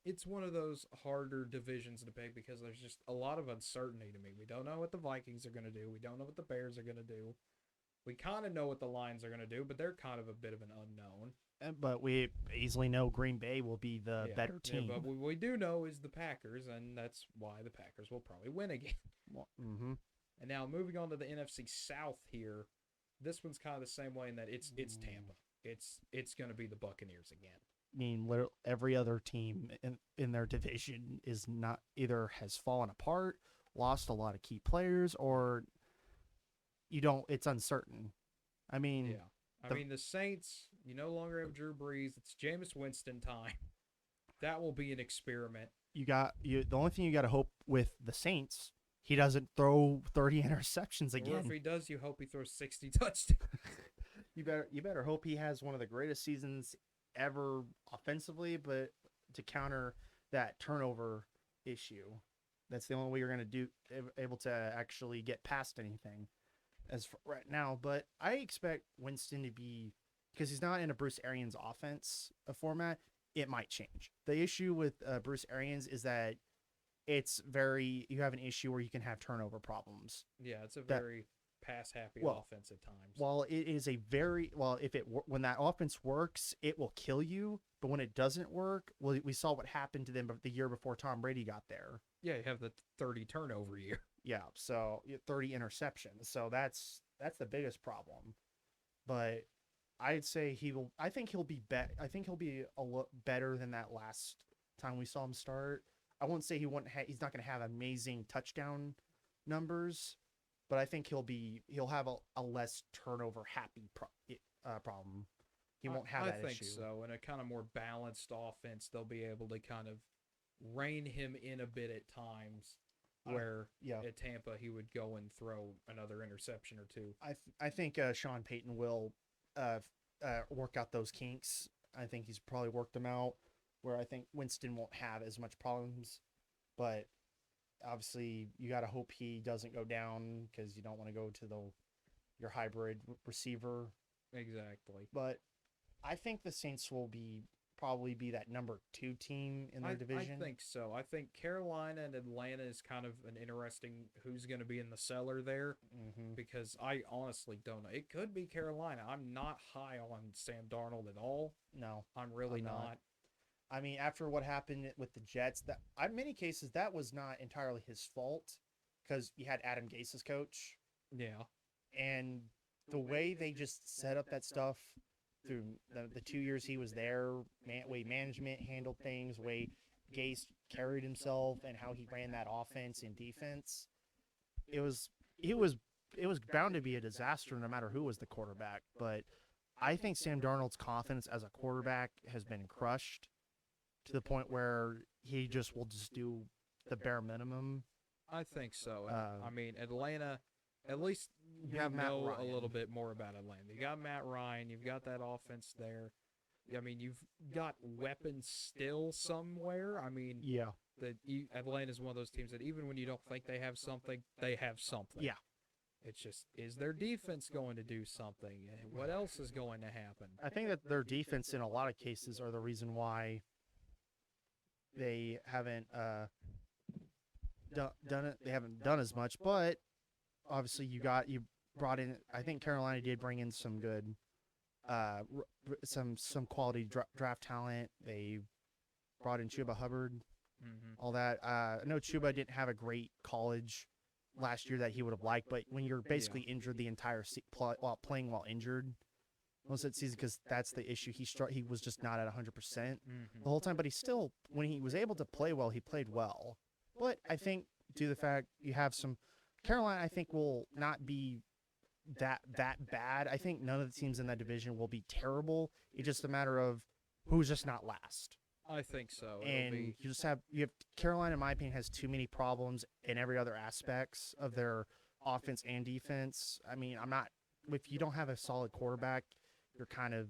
It's one of those harder divisions to pick because there's just a lot of uncertainty to me. We don't know what the Vikings are going to do. We don't know what the Bears are going to do. We kind of know what the Lions are going to do, but they're kind of a bit of an unknown. But we easily know Green Bay will be the better team. Yeah, but what we do know is the Packers, and that's why the Packers will probably win again. And now moving on to the NFC South here, this one's kind of the same way in that it's Tampa. It's going to be the Buccaneers again. I mean, literally every other team in their division is not either has fallen apart, lost a lot of key players, or it's uncertain. I mean, I mean, the Saints, you no longer have Drew Brees. It's Jameis Winston time. That will be an experiment. The only thing you got to hope with the Saints, he doesn't throw 30 interceptions again. Or if he does, you hope he throws 60 touchdowns. You better hope he has one of the greatest seasons ever offensively, but to counter that turnover issue, that's the only way you're going to able to actually get past anything as for right now. But I expect Winston to be, because he's not in a Bruce Arians offense format, it might change. The issue with Bruce Arians is that you have an issue where you can have turnover problems. Yeah, it's a very pass-happy offense at times. Well, it is when that offense works, it will kill you. But when it doesn't work, we saw what happened to them the year before Tom Brady got there. Yeah, you have the 30 turnover year. Yeah, so 30 interceptions. So that's the biggest problem. But I'd say I think he'll be a lot better than that last time we saw him start. I won't say he's not going to have amazing touchdown numbers, but I think he'll have a less turnover happy problem. He won't have that issue. I think so. In a kind of more balanced offense, they'll be able to kind of rein him in a bit at times. Where at Tampa he would go and throw another interception or two. I think Sean Payton will work out those kinks. I think he's probably worked them out. Where I think Winston won't have as much problems, but obviously you got to hope he doesn't go down because you don't want to go to your hybrid receiver. Exactly. But I think the Saints will probably be that number 2 team in their division. I think so. I think Carolina and Atlanta is kind of an interesting who's going to be in the cellar there because I honestly don't know. It could be Carolina. I'm not high on Sam Darnold at all. No, I'm really not. I mean, after what happened with the Jets, in many cases that was not entirely his fault because you had Adam Gase's coach. Yeah. And the way they just set up that stuff through the 2 years he was there, way management handled things, way Gase carried himself, and how he ran that offense and defense. It was bound to be a disaster no matter who was the quarterback. But I think Sam Darnold's confidence as a quarterback has been crushed to the point where he just will just do the bare minimum. I think so. I mean, Atlanta, at least you have Matt know a Ryan. little bit more about Atlanta. You got Matt Ryan. You've got that offense there. I mean, you've got weapons still somewhere. I mean, Yeah. Atlanta's one of those teams that even when you don't think they have something, they have something. Yeah. It's just, is their defense going to do something? What else is going to happen? I think that their defense in a lot of cases are the reason why they haven't done it. They haven't done as much, but obviously you brought in. I think Carolina did bring in some good, some quality draft talent. They brought in Chuba Hubbard, all that. I know Chuba didn't have a great college last year that he would have liked, but when you're basically injured the entire while playing while injured most of the season, because that's the issue. He was just not at 100% the whole time, but he still, when he was able to play well, he played well. But I think due to the fact you have some Carolina, I think will not be that bad. I think none of the teams in that division will be terrible. It's just a matter of who's just not last. I think so. And you have Carolina, in my opinion, has too many problems in every other aspects of their offense and defense. I mean, if you don't have a solid quarterback, you're kind of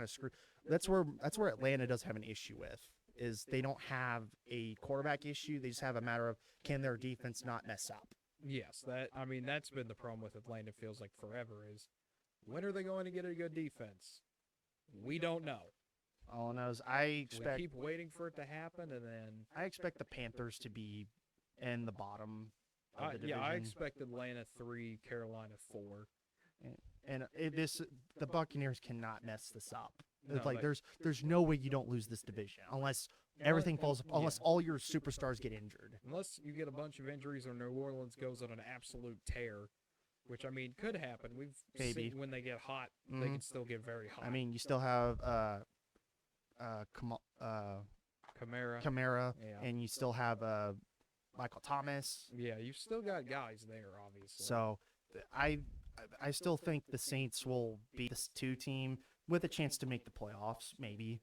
screwed. That's where Atlanta does have an issue with, is they don't have a quarterback issue. They just have a matter of, can their defense not mess up? Yes, that's been the problem with Atlanta. It feels like forever, is when are they going to get a good defense? We don't know. All I know is we keep waiting for it to happen, and then I expect the Panthers to be in the bottom of the division. Yeah, I expect Atlanta 3, Carolina 4. And the Buccaneers cannot mess this up. No, It's like there's no way you don't lose this division unless everything falls, unless all your superstars get injured. Unless you get a bunch of injuries or New Orleans goes on an absolute tear, which, I mean, could happen. We've seen when they get hot, they can still get very hot. I mean, you still have Kamara, and you still have Michael Thomas. Yeah, you've still got guys there, obviously. So I still think the Saints will beat this 2 team with a chance to make the playoffs, maybe.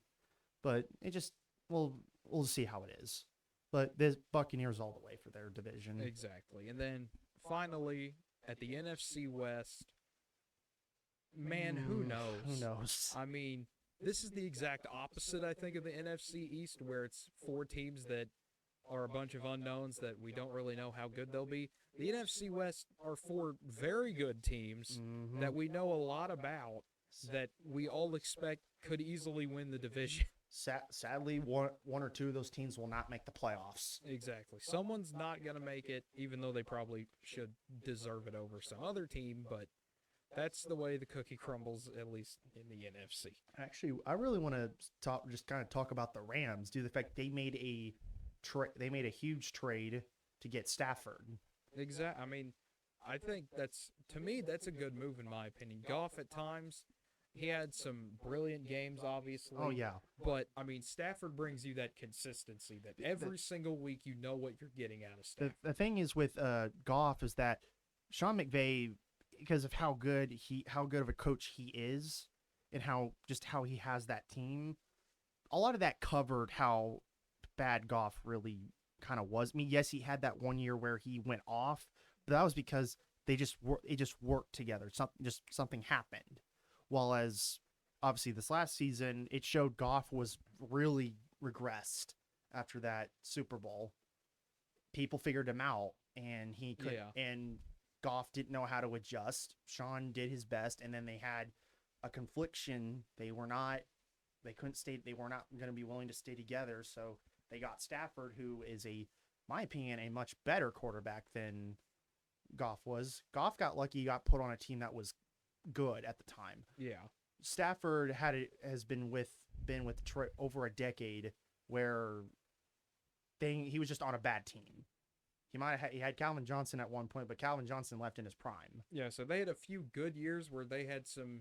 But it just we'll see how it is. But the Buccaneers all the way for their division. Exactly. And then finally at the NFC West, man, who knows? Who knows? I mean, this is the exact opposite, I think, of the NFC East, where it's 4 teams that are a bunch of unknowns that we don't really know how good they'll be. The NFC West are 4 very good teams that we know a lot about, that we all expect could easily win the division. Sadly, one or two of those teams will not make the playoffs. Exactly. Someone's not going to make it, even though they probably should deserve it over some other team, but that's the way the cookie crumbles, at least in the NFC. Actually, I really want to talk about the Rams, due to the fact they made a huge trade to get Stafford. Exactly. I mean, I think that's a good move in my opinion. Goff at times, he had some brilliant games, obviously. Oh, yeah. But, I mean, Stafford brings you that consistency that every single week you know what you're getting out of Stafford. The thing is with Goff is that Sean McVay, because of how good of a coach he is and how he has that team, a lot of that covered how bad Goff really kind of was. I mean, yes, he had that one year where he went off, but that was because it just worked together. Something happened. While as obviously this last season, it showed Goff was really regressed after that Super Bowl. People figured him out, and he could, and Goff didn't know how to adjust. Sean did his best, and then they had a confliction. They were not going to be willing to stay together, so they got Stafford, who is my opinion, a much better quarterback than Goff was. Goff got lucky, got put on a team that was good at the time. Yeah. Stafford has been with Detroit over a decade, where he was just on a bad team. He had Calvin Johnson at one point, but Calvin Johnson left in his prime. Yeah, so they had a few good years where they had some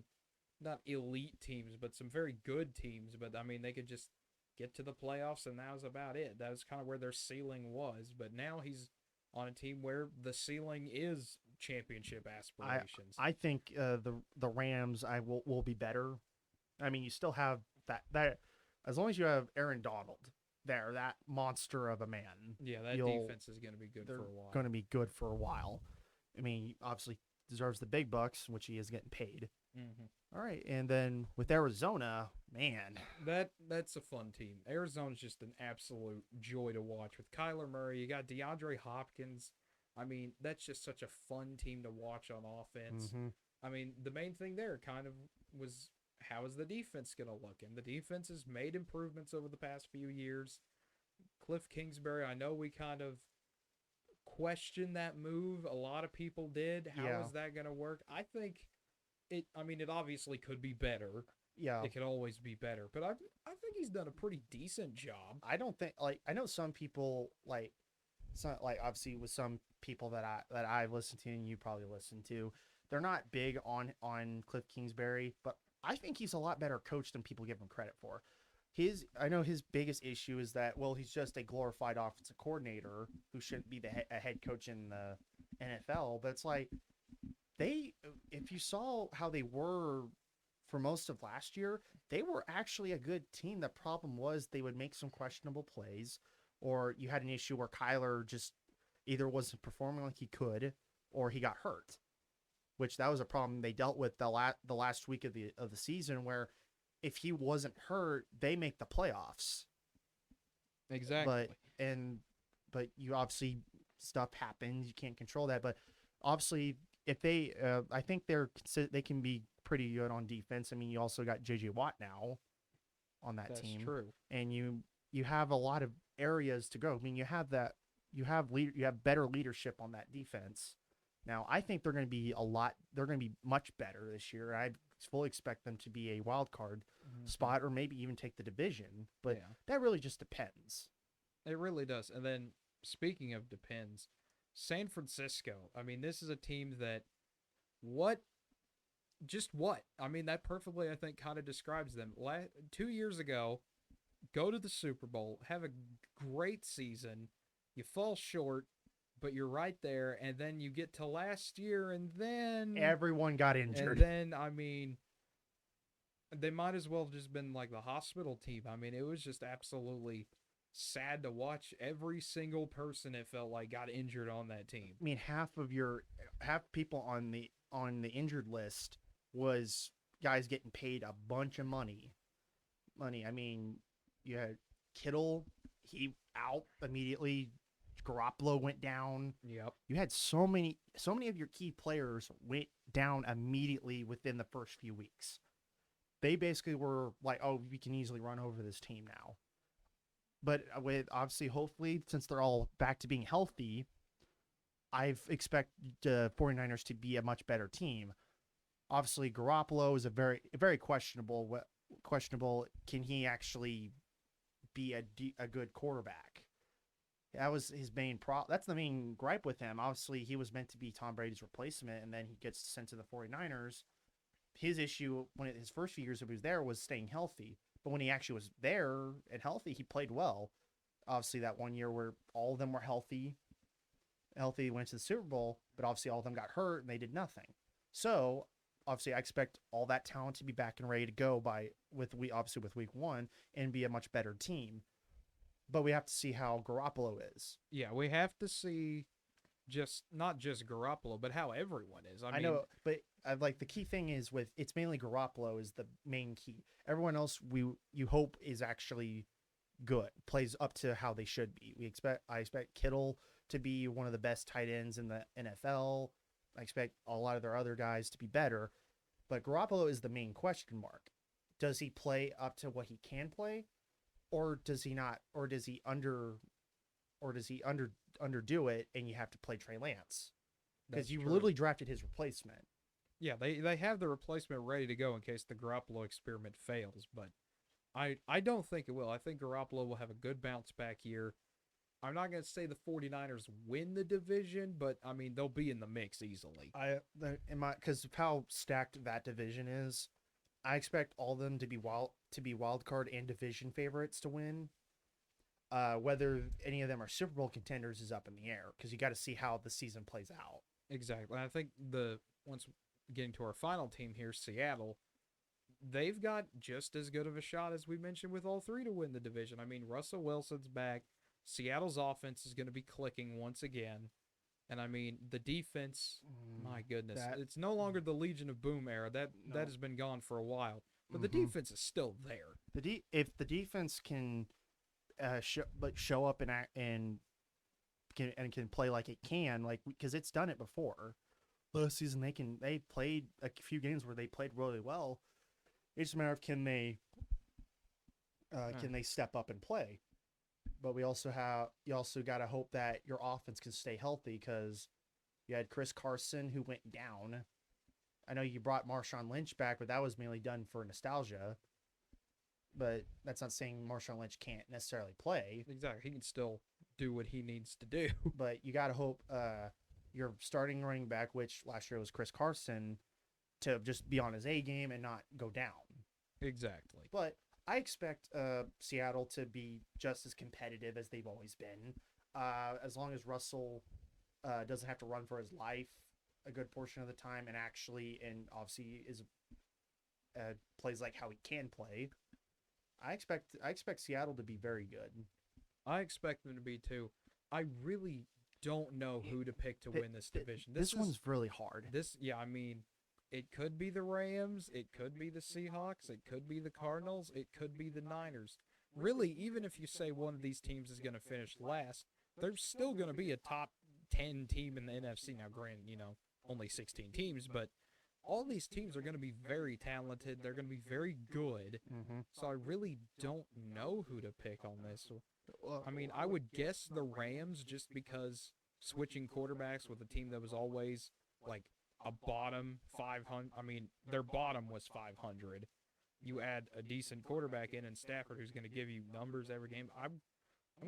not elite teams, but some very good teams. But I mean, they could just get to the playoffs, and that was about it. That was kind of where their ceiling was. But now he's on a team where the ceiling is championship aspirations. I think the Rams will be better. I mean, you still have that as long as you have Aaron Donald there, that monster of a man. Yeah, that defense is going to be good for a while. Going to be good for a while. I mean, obviously deserves the big bucks, which he is getting paid. Mm-hmm. All right, and then with Arizona, man, that's a fun team. Arizona's just an absolute joy to watch with Kyler Murray. You got DeAndre Hopkins. I mean, that's just such a fun team to watch on offense. Mm-hmm. I mean, the main thing there kind of was how is the defense going to look? And the defense has made improvements over the past few years. Cliff Kingsbury, I know we kind of questioned that move. A lot of people did. How is that going to work? I think it obviously could be better. Yeah. It could always be better. But I think he's done a pretty decent job. I don't think, I know some people, obviously with some people that I've listened to and you probably listened to, they're not big on Cliff Kingsbury, but I think he's a lot better coach than people give him credit for. I know his biggest issue is that, well, he's just a glorified offensive coordinator who shouldn't be a head coach in the NFL. But it's like if you saw how they were for most of last year, they were actually a good team. The problem was they would make some questionable plays, or you had an issue where Kyler just either wasn't performing like he could, or he got hurt, which that was a problem they dealt with the last week of the season, where if he wasn't hurt, they make the playoffs. Exactly. But you obviously, stuff happens. You can't control that. But obviously, if they, I think they can be pretty good on defense. I mean, you also got J.J. Watt now on that team. That's true. And you have a lot of areas to go. I mean, you have better leadership on that defense. Now, I think they're going to be much better this year. I fully expect them to be a wild card spot, or maybe even take the division. But that really just depends. It really does. And then, speaking of depends, San Francisco. I mean, this is a team that I mean, that perfectly, I think, kind of describes them. 2 years ago, go to the Super Bowl, have a great season, you fall short, but you're right there, and then you get to last year, and then everyone got injured. And then, I mean, they might as well have just been like the hospital team. I mean, it was just absolutely sad to watch. Every single person, it felt like, got injured on that team. I mean, half people on the injured list was guys getting paid a bunch of money. I mean, you had Kittle, he out immediately. Garoppolo went down. Yep. You had so many of your key players went down immediately within the first few weeks. They basically were like, oh, we can easily run over this team now. But with, obviously, hopefully, since they're all back to being healthy, I expect the 49ers to be a much better team. Obviously, Garoppolo is a very questionable. Can he actually be a good quarterback? That was his main That's the main gripe with him. Obviously, he was meant to be Tom Brady's replacement, and then he gets sent to the 49ers. His issue his first few years that he was there was staying healthy. But when he actually was there and healthy, he played well. Obviously, that 1 year where all of them were healthy, went to the Super Bowl, but obviously all of them got hurt and they did nothing. So, obviously, I expect all that talent to be back and ready to go with week one and be a much better team. But we have to see how Garoppolo is. Yeah, we have to see not just Garoppolo, but how everyone is. I mean, know, but the key thing is it's mainly Garoppolo is the main key. Everyone else you hope is actually good, plays up to how they should be. I expect Kittle to be one of the best tight ends in the NFL. I expect a lot of their other guys to be better, but Garoppolo is the main question mark. Does he play up to what he can play? Or does he not? Or does he underdo it, and you have to play Trey Lance because you literally drafted his replacement. Yeah, they have the replacement ready to go in case the Garoppolo experiment fails, but I don't think it will. I think Garoppolo will have a good bounce back year. I'm not going to say the 49ers win the division, but I mean they'll be in the mix easily. Because of how stacked that division is, I expect all of them to be wild card and division favorites to win. Whether any of them are Super Bowl contenders is up in the air because you got to see how the season plays out. Exactly. I think once getting to our final team here, Seattle, they've got just as good of a shot as we mentioned with all three to win the division. I mean, Russell Wilson's back. Seattle's offense is going to be clicking once again. And I mean, the defense, my goodness, it's no longer the Legion of Boom era. That has been gone for a while. But the defense is still there. If the defense can show up and can play like it can, like because it's done it before. Last season they played a few games where they played really well. It's a matter of can they step up and play. But you also got to hope that your offense can stay healthy because you had Chris Carson who went down. I know you brought Marshawn Lynch back, but that was mainly done for nostalgia. But that's not saying Marshawn Lynch can't necessarily play. Exactly. He can still do what he needs to do. But you got to hope your starting running back, which last year was Chris Carson, to just be on his A game and not go down. Exactly. But I expect Seattle to be just as competitive as they've always been. As long as Russell doesn't have to run for his life a good portion of the time and obviously is plays like how he can play. I expect Seattle to be very good. I expect them to be too. I really don't know who to pick to win this division. This one's really hard. I mean, it could be the Rams, it could be the Seahawks, it could be the Cardinals, it could be the Niners. Really, even if you say one of these teams is going to finish last, there's still going to be a top 10 team in the NFC. Now, granted, only 16 teams, but all these teams are going to be very talented. They're going to be very good. Mm-hmm. So I really don't know who to pick on this. I mean, I would guess the Rams just because switching quarterbacks with a team that was always like a bottom 500. I mean, their bottom was 500. You add a decent quarterback in Stafford who's going to give you numbers every game. I'm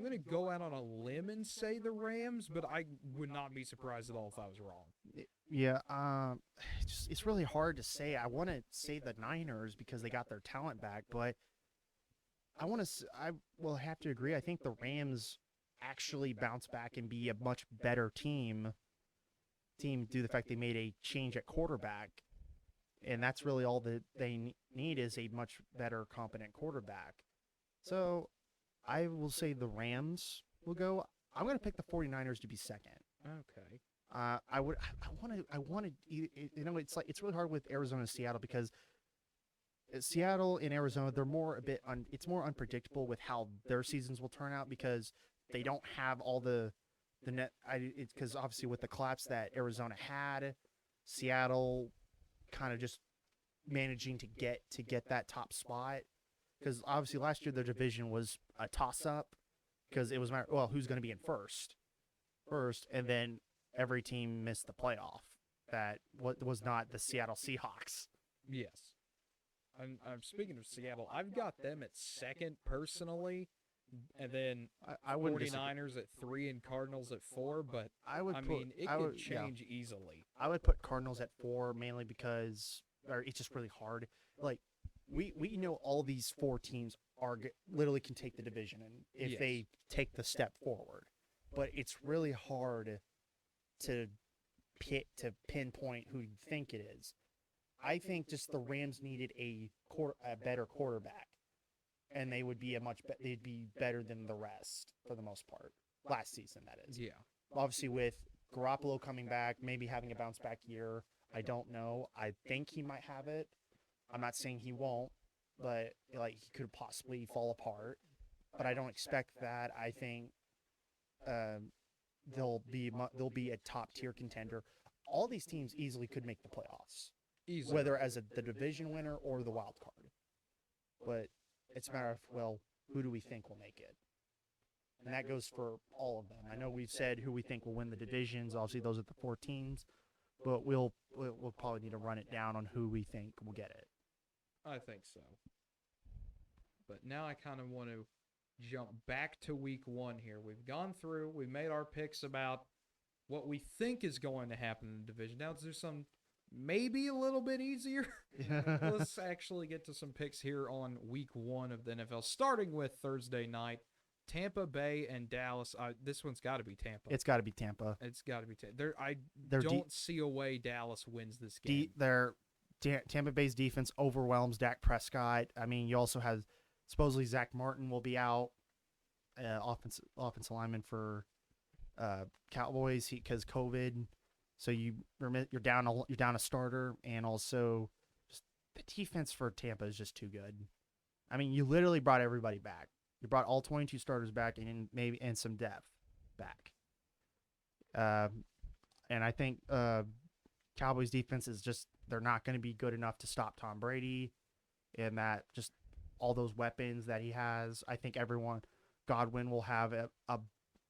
going to go out on a limb and say the Rams, but I would not be surprised at all if I was wrong. Yeah, it's really hard to say. I want to say the Niners because they got their talent back, but I will have to agree. I think the Rams actually bounce back and be a much better team due to the fact they made a change at quarterback, and that's really all that they need is a much better, competent quarterback. So I will say the Rams will go. I'm going to pick the 49ers to be second. Okay. I want to. It's really hard with Arizona and Seattle because Seattle and Arizona, it's more unpredictable with how their seasons will turn out because they don't have all the net. Because obviously with the collapse that Arizona had, Seattle kind of just managing to get that top spot. Because obviously last year their division was a toss-up because it was who's going to be in first, and then every team missed the playoff. That was not the Seattle Seahawks. Yes. I'm speaking of Seattle. I've got them at second personally, and then I 49ers at 3 and Cardinals at 4. But it could change easily. I would put Cardinals at 4 mainly because it's just really hard. Like we know all these 4 teams literally can take the division and if they take the step forward, but it's really hard to pinpoint who you think it is. I think just the Rams needed a better quarterback, and they would be they'd be better than the rest for the most part. Last season, that is. Yeah. Obviously, with Garoppolo coming back, maybe having a bounce back year, I don't know. I think he might have it. I'm not saying he won't, but he could possibly fall apart. But I don't expect that. I think they'll be a top tier contender. All these teams easily could make the playoffs. Easily. Whether as the division winner or the wild card. But it's a matter of, who do we think will make it? And that goes for all of them. I know we've said who we think will win the divisions. Obviously, those are the 4 teams. But we'll probably need to run it down on who we think will get it. I think so. But now I kind of want to jump back to week 1 here. We've gone through. We've made our picks about what we think is going to happen in the division. Now, there's some maybe a little bit easier. Let's actually get to some picks here on week 1 of the NFL, starting with Thursday night. Tampa Bay and Dallas. This one's got to be Tampa. It's got to be Tampa. It's got to be Tampa. I They're don't see a way Dallas wins this game. Tampa Bay's defense overwhelms Dak Prescott. I mean, you also have supposedly Zach Martin will be out, offensive lineman for Cowboys because COVID. So you're down a starter, and also just the defense for Tampa is just too good. I mean, you literally brought everybody back. You brought all 22 starters back and some depth back. And I think Cowboys defense is just they're not going to be good enough to stop Tom Brady, and that just all those weapons that he has. I think Godwin will have a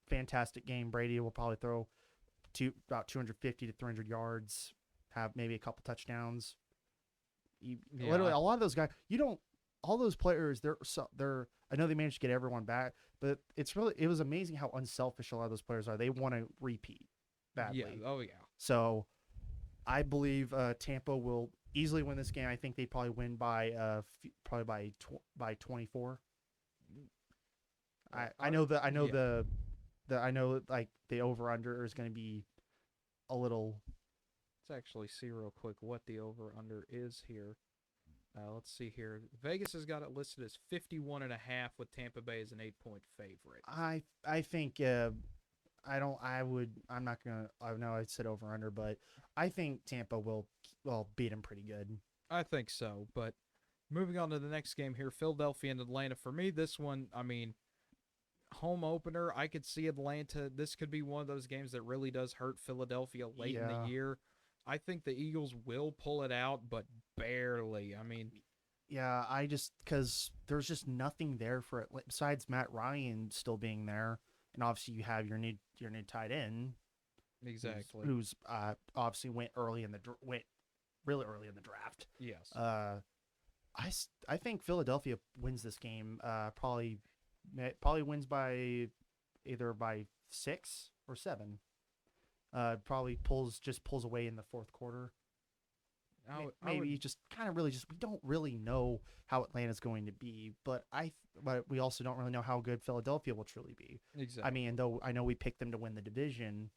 fantastic game. Brady will probably throw about 250 to 300 yards, have maybe a couple touchdowns. Literally, a lot of those guys, all those players, they're. I know they managed to get everyone back, but it was amazing how unselfish a lot of those players are. They want to repeat badly. Yeah. Oh yeah. So, I believe Tampa will easily win this game. I think they probably win by 24. I know like the over under is going to be a little. Let's actually see real quick what the over under is here. Let's see here. Vegas has got it listed as 51.5 with Tampa Bay as an 8-point favorite. I think I know I said over under, but I think Tampa will beat them pretty good. I think so, but moving on to the next game here, Philadelphia and Atlanta. For me, this one, I mean, home opener, I could see Atlanta. This could be one of those games that really does hurt Philadelphia late in the year. I think the Eagles will pull it out, but barely. I mean, yeah, because there's just nothing there for it besides Matt Ryan still being there, and obviously you have your new tight end, exactly, who's obviously went really early in the draft. Yes. I think Philadelphia wins this game. Probably wins by either by 6 or 7. Probably pulls away in the fourth quarter. Just kind of really we don't really know how Atlanta's going to be, but we also don't really know how good Philadelphia will truly be. Exactly. I mean, though I know we picked them to win the division,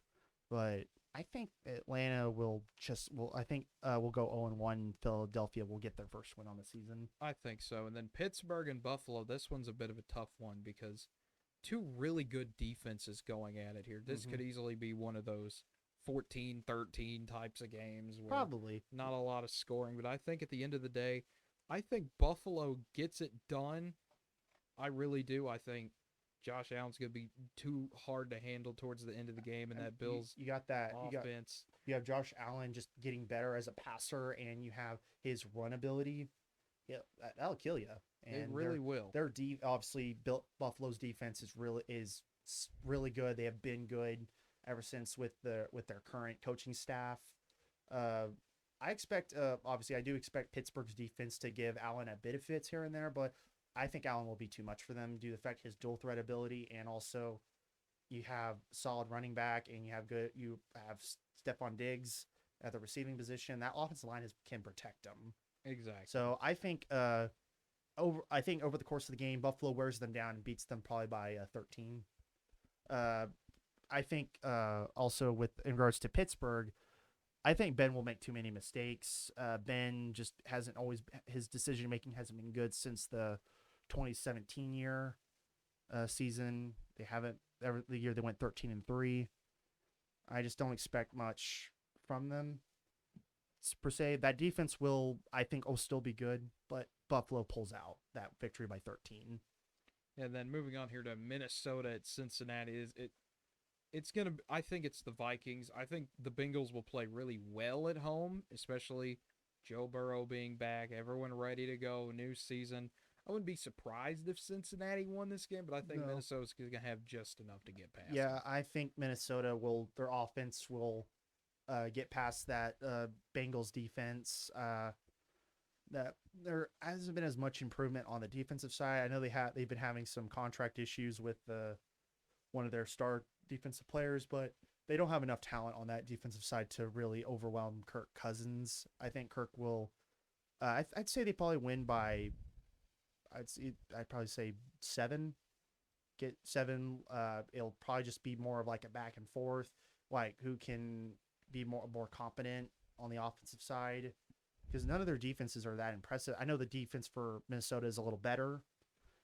but I think Atlanta will go 0-1. Philadelphia will get their first win on the season. I think so. And then Pittsburgh and Buffalo, this one's a bit of a tough one because two really good defenses going at it here. This could easily be one of those 14-13 types of games where probably not a lot of scoring, but I think at the end of the day, I think Buffalo gets it done. I really do. I think Josh Allen's going to be too hard to handle towards the end of the game, and that Bills you got that offense. You have Josh Allen just getting better as a passer, and you have his run ability. Yeah, that'll kill you. And it really will. Their obviously Buffalo's defense is really good. They have been good ever since with their current coaching staff. I do expect Pittsburgh's defense to give Allen a bit of fits here and there, but I think Allen will be too much for them due to the fact his dual threat ability, and also you have solid running back, and you have Stephon Diggs at the receiving position. That offensive line can protect them. Exactly. So I think over the course of the game, Buffalo wears them down and beats them probably by 13. I think also in regards to Pittsburgh, I think Ben will make too many mistakes. Ben just hasn't always his decision making hasn't been good since the 2017 season. They haven't the year they went 13-3. I just don't expect much from them per se. That defense will still be good, but Buffalo pulls out that victory by 13. And then moving on here to Minnesota at Cincinnati, I think it's the Vikings. I think the Bengals will play really well at home, especially Joe Burrow being back, everyone ready to go, new season. I wouldn't be surprised if Cincinnati won this game, but I think Minnesota's going to have just enough to get past. Yeah, I think Minnesota their offense will get past that Bengals defense. That there hasn't been as much improvement on the defensive side. I know they've been having some contract issues with one of their star defensive players, but they don't have enough talent on that defensive side to really overwhelm Kirk Cousins. I think Kirk will. I'd say they probably win by. I'd probably say 7. Get 7. It'll probably just be more of like a back and forth, like who can be more competent on the offensive side, because none of their defenses are that impressive. I know the defense for Minnesota is a little better,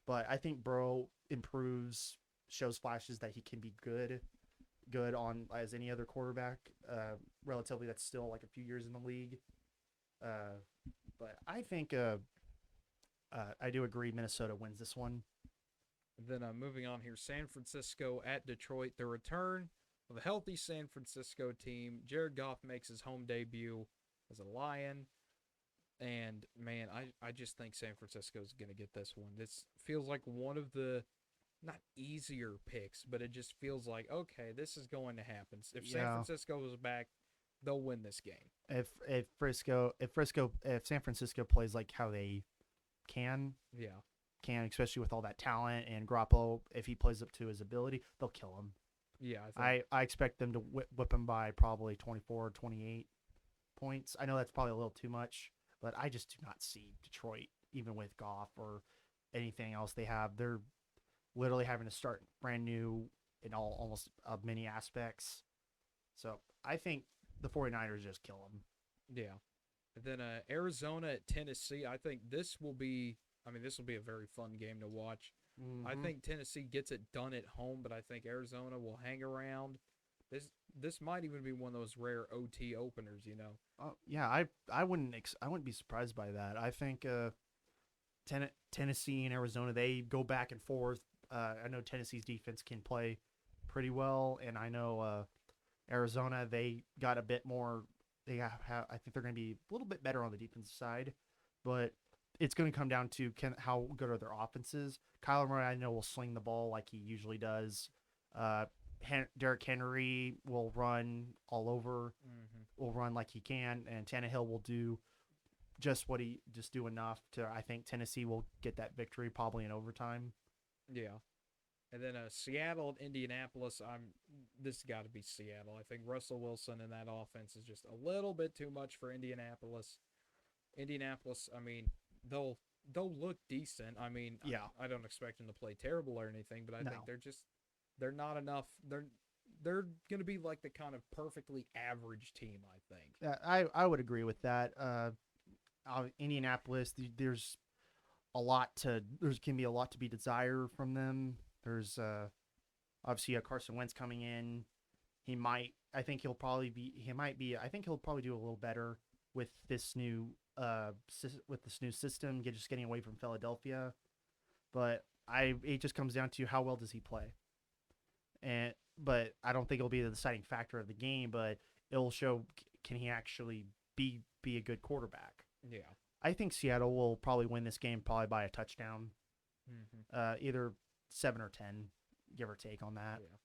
but I think Burrow improves, shows flashes that he can be good on as any other quarterback. Relatively, that's still like a few years in the league. But I think I do agree Minnesota wins this one. Then moving on here, San Francisco at Detroit. The return of a healthy San Francisco team. Jared Goff makes his home debut as a Lion. And, man, I just think San Francisco's going to get this one. This feels like one of the, not easier picks, but it just feels like, okay, this is going to happen. If San Francisco is back, they'll win this game. If San Francisco plays like how they can, especially with all that talent, and Garoppolo, if he plays up to his ability, they'll kill him. Yeah, I expect them to whip him by probably 24, 28 points. I know that's probably a little too much, but I just do not see Detroit, even with Goff or anything else they have. They're literally having to start brand new in almost many aspects. So I think the 49ers just kill them. Yeah. And then Arizona at Tennessee. I think this will be a very fun game to watch. Mm-hmm. I think Tennessee gets it done at home, but I think Arizona will hang around. This might even be one of those rare OT openers, you know. Yeah, I wouldn't be surprised by that. I think Tennessee and Arizona, they go back and forth. I know Tennessee's defense can play pretty well, and I know Arizona, they got a bit more. They have I think they're going to be a little bit better on the defensive side, but it's going to come down to how good are their offenses. Kyler Murray, I know, will sling the ball like he usually does. Derrick Henry will run all over, will run like he can, and Tannehill will do just do enough to. I think Tennessee will get that victory probably in overtime. Yeah. And then Seattle and Indianapolis, this has got to be Seattle. I think Russell Wilson and that offense is just a little bit too much for Indianapolis. Indianapolis, I mean, they'll look decent. I mean, I don't expect them to play terrible or anything, but I think they're not enough. They're going to be like the kind of perfectly average team, I think. Yeah, I would agree with that. Indianapolis, there's can be a lot to be desired from them. There's obviously Carson Wentz coming in. I think he'll probably do a little better with this new system, just getting away from Philadelphia. But it just comes down to how well does he play. But I don't think it'll be the deciding factor of the game, but it'll show can he actually be a good quarterback. Yeah. I think Seattle will probably win this game probably by a touchdown. Either 7 or 10, give or take on that. Yeah.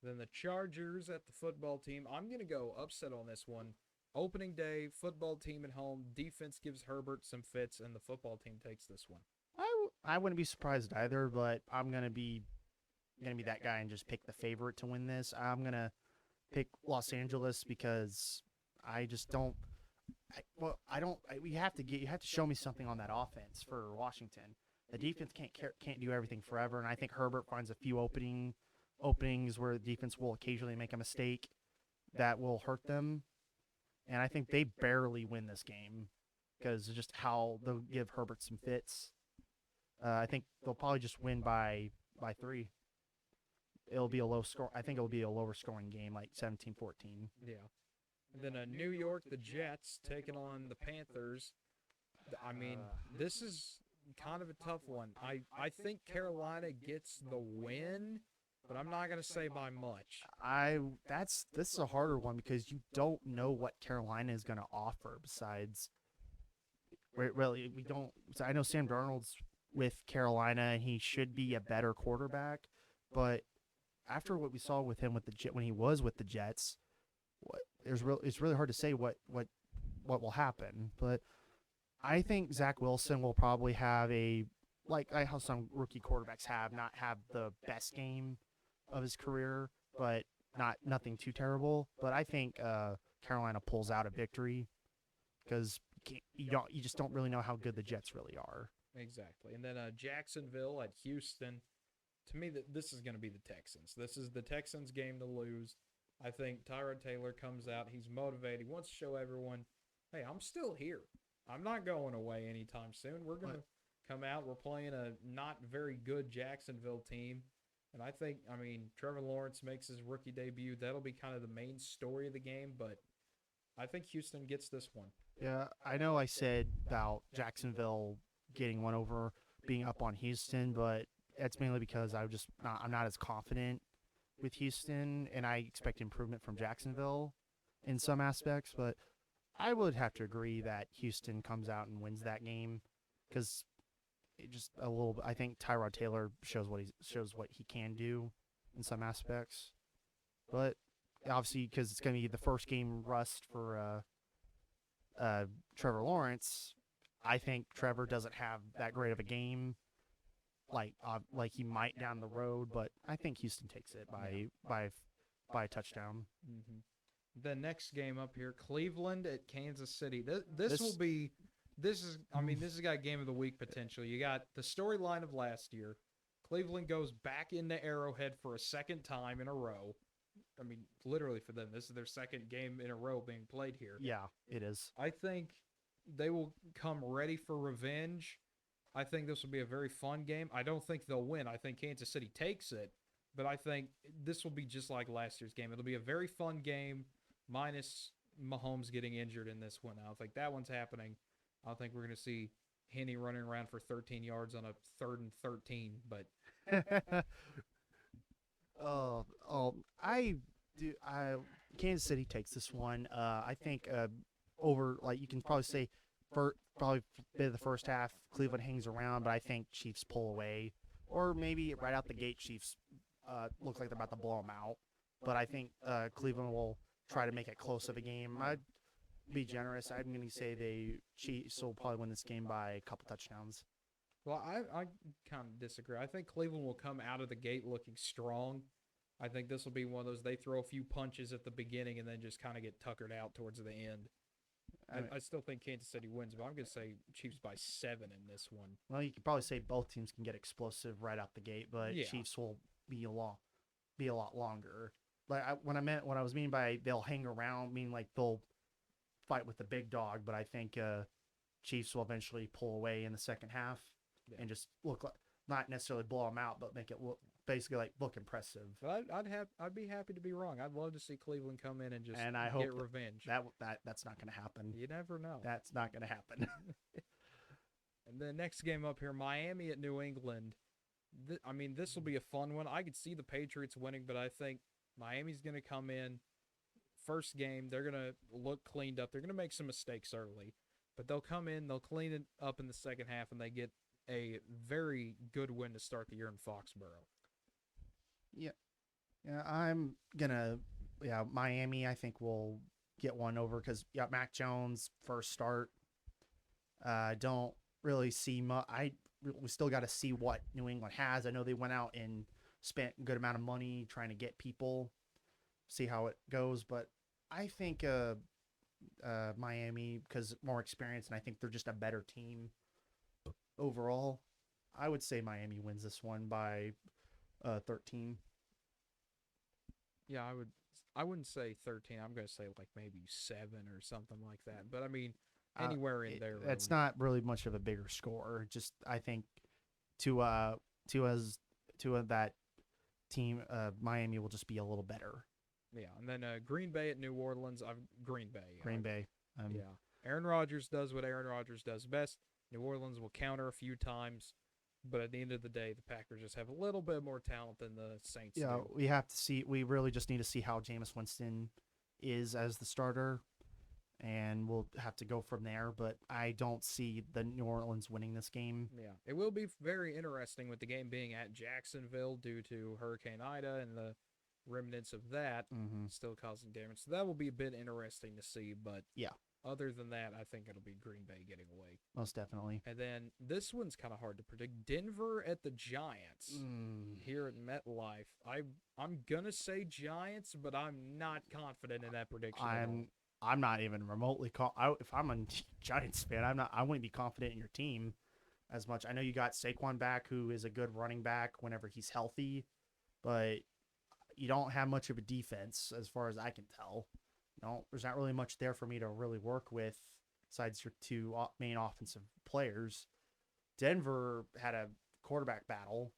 Then the Chargers at the football team. I'm going to go upset on this one. Opening day, football team at home. Defense gives Herbert some fits, and the football team takes this one. I wouldn't be surprised either, but I'm going to be that guy and just pick the favorite to win this. I'm going to pick Los Angeles because I just don't. You have to show me something on that offense for Washington. The defense can't do everything forever, and I think Herbert finds a few openings where the defense will occasionally make a mistake that will hurt them, and I think they barely win this game because of just how they'll give Herbert some fits. I think they'll probably just win by 3. It'll be a low score. I think it'll be a lower scoring game, like 17-14. Yeah. And then New York, the Jets taking on the Panthers. I mean, this is kind of a tough one. I think Carolina gets the win, but I'm not going to say by much. This is a harder one because you don't know what Carolina is going to offer besides. Really, we don't. So I know Sam Darnold's with Carolina, and he should be a better quarterback, but after what we saw with him when he was with the Jets, it's really hard to say what will happen. But I think Zach Wilson will probably have like how some rookie quarterbacks not have the best game of his career, but nothing too terrible, but I think Carolina pulls out a victory because you just don't really know how good the Jets really are. Exactly. And then Jacksonville at Houston. To me, this is going to be the Texans. This is the Texans' game to lose. I think Tyrod Taylor comes out. He's motivated. He wants to show everyone, hey, I'm still here. I'm not going away anytime soon. We're going to come out. We're playing a not very good Jacksonville team. And I think, Trevor Lawrence makes his rookie debut. That'll be kind of the main story of the game, but I think Houston gets this one. Yeah, I know I said about Jacksonville getting one over being up on Houston, but that's mainly because I'm not as confident with Houston, and I expect improvement from Jacksonville in some aspects, but I would have to agree that Houston comes out and wins that game because I think Tyrod Taylor shows what he can do in some aspects, but obviously because it's going to be the first game rust for Trevor Lawrence, I think Trevor doesn't have that great of a game like he might down the road, but I think Houston takes it by a touchdown. Mm-hmm. The next game up here, Cleveland at Kansas City. This has got game of the week potential. You got the storyline of last year. Cleveland goes back into Arrowhead for a second time in a row. Literally for them, this is their second game in a row being played here. Yeah, it is. I think they will come ready for revenge. I think this will be a very fun game. I don't think they'll win. I think Kansas City takes it, but I think this will be just like last year's game. It'll be a very fun game, minus Mahomes getting injured in this one. I don't think that one's happening. I don't think we're going to see Henne running around for 13 yards on a 3rd and 13, but Kansas City takes this one. I think over, like, you can probably say probably bit of the first half, Cleveland hangs around, but I think Chiefs pull away, or maybe right out the gate, Chiefs look like they're about to blow them out. But I think Cleveland will try to make it close of a game. I'd be generous. I'm going to say the Chiefs will probably win this game by a couple touchdowns. Well, I kind of disagree. I think Cleveland will come out of the gate looking strong. I think this will be one of those, they throw a few punches at the beginning and then just kind of get tuckered out towards the end. I still think Kansas City wins, but I'm going to say Chiefs by 7 in this one. Well, you could probably say both teams can get explosive right out the gate, but yeah. Chiefs will be a lot longer. Like when I was meaning by they'll hang around, mean like they'll fight with the big dog, but I think Chiefs will eventually pull away in the second half and just look like, not necessarily blow them out, but make it look impressive. But I'd be happy to be wrong. I'd love to see Cleveland come in and just get revenge. That's not going to happen. You never know. That's not going to happen. And the next game up here, Miami at New England. This will be a fun one. I could see the Patriots winning, but I think Miami's going to come in. First game, they're going to look cleaned up. They're going to make some mistakes early, but they'll come in, they'll clean it up in the second half, and they get a very good win to start the year in Foxborough. Yeah, I'm gonna. Yeah, Miami, I think will get one over because Mac Jones first start. Don't really see much. We still got to see what New England has. I know they went out and spent a good amount of money trying to get people, see how it goes. But I think Miami, because more experience, and I think they're just a better team overall. I would say Miami wins this one by 13. Yeah, I wouldn't say 13. I'm going to say like maybe 7 or something like that. But anywhere in there. It's not really much of a bigger score. Just I think to that team, Miami will just be a little better. Yeah, and then Green Bay at New Orleans. Green Bay. Yeah. Aaron Rodgers does what Aaron Rodgers does best. New Orleans will counter a few times, but at the end of the day, the Packers just have a little bit more talent than the Saints do. We have to see. We really just need to see how Jameis Winston is as the starter, and we'll have to go from there. But I don't see the New Orleans winning this game. Yeah, it will be very interesting with the game being at Jacksonville due to Hurricane Ida and the remnants of that still causing damage. So that will be a bit interesting to see. But yeah, Other than that, I think it'll be Green Bay getting away. Most definitely. And then this one's kind of hard to predict. Denver at the Giants here at MetLife. I'm gonna say Giants, but I'm not confident in that prediction at all. I'm not even remotely if I'm a Giants fan, I wouldn't be confident in your team as much. I know you got Saquon back, who is a good running back whenever he's healthy, but you don't have much of a defense as far as I can tell. There's not really much there for me to really work with besides your two main offensive players. Denver had a quarterback battle,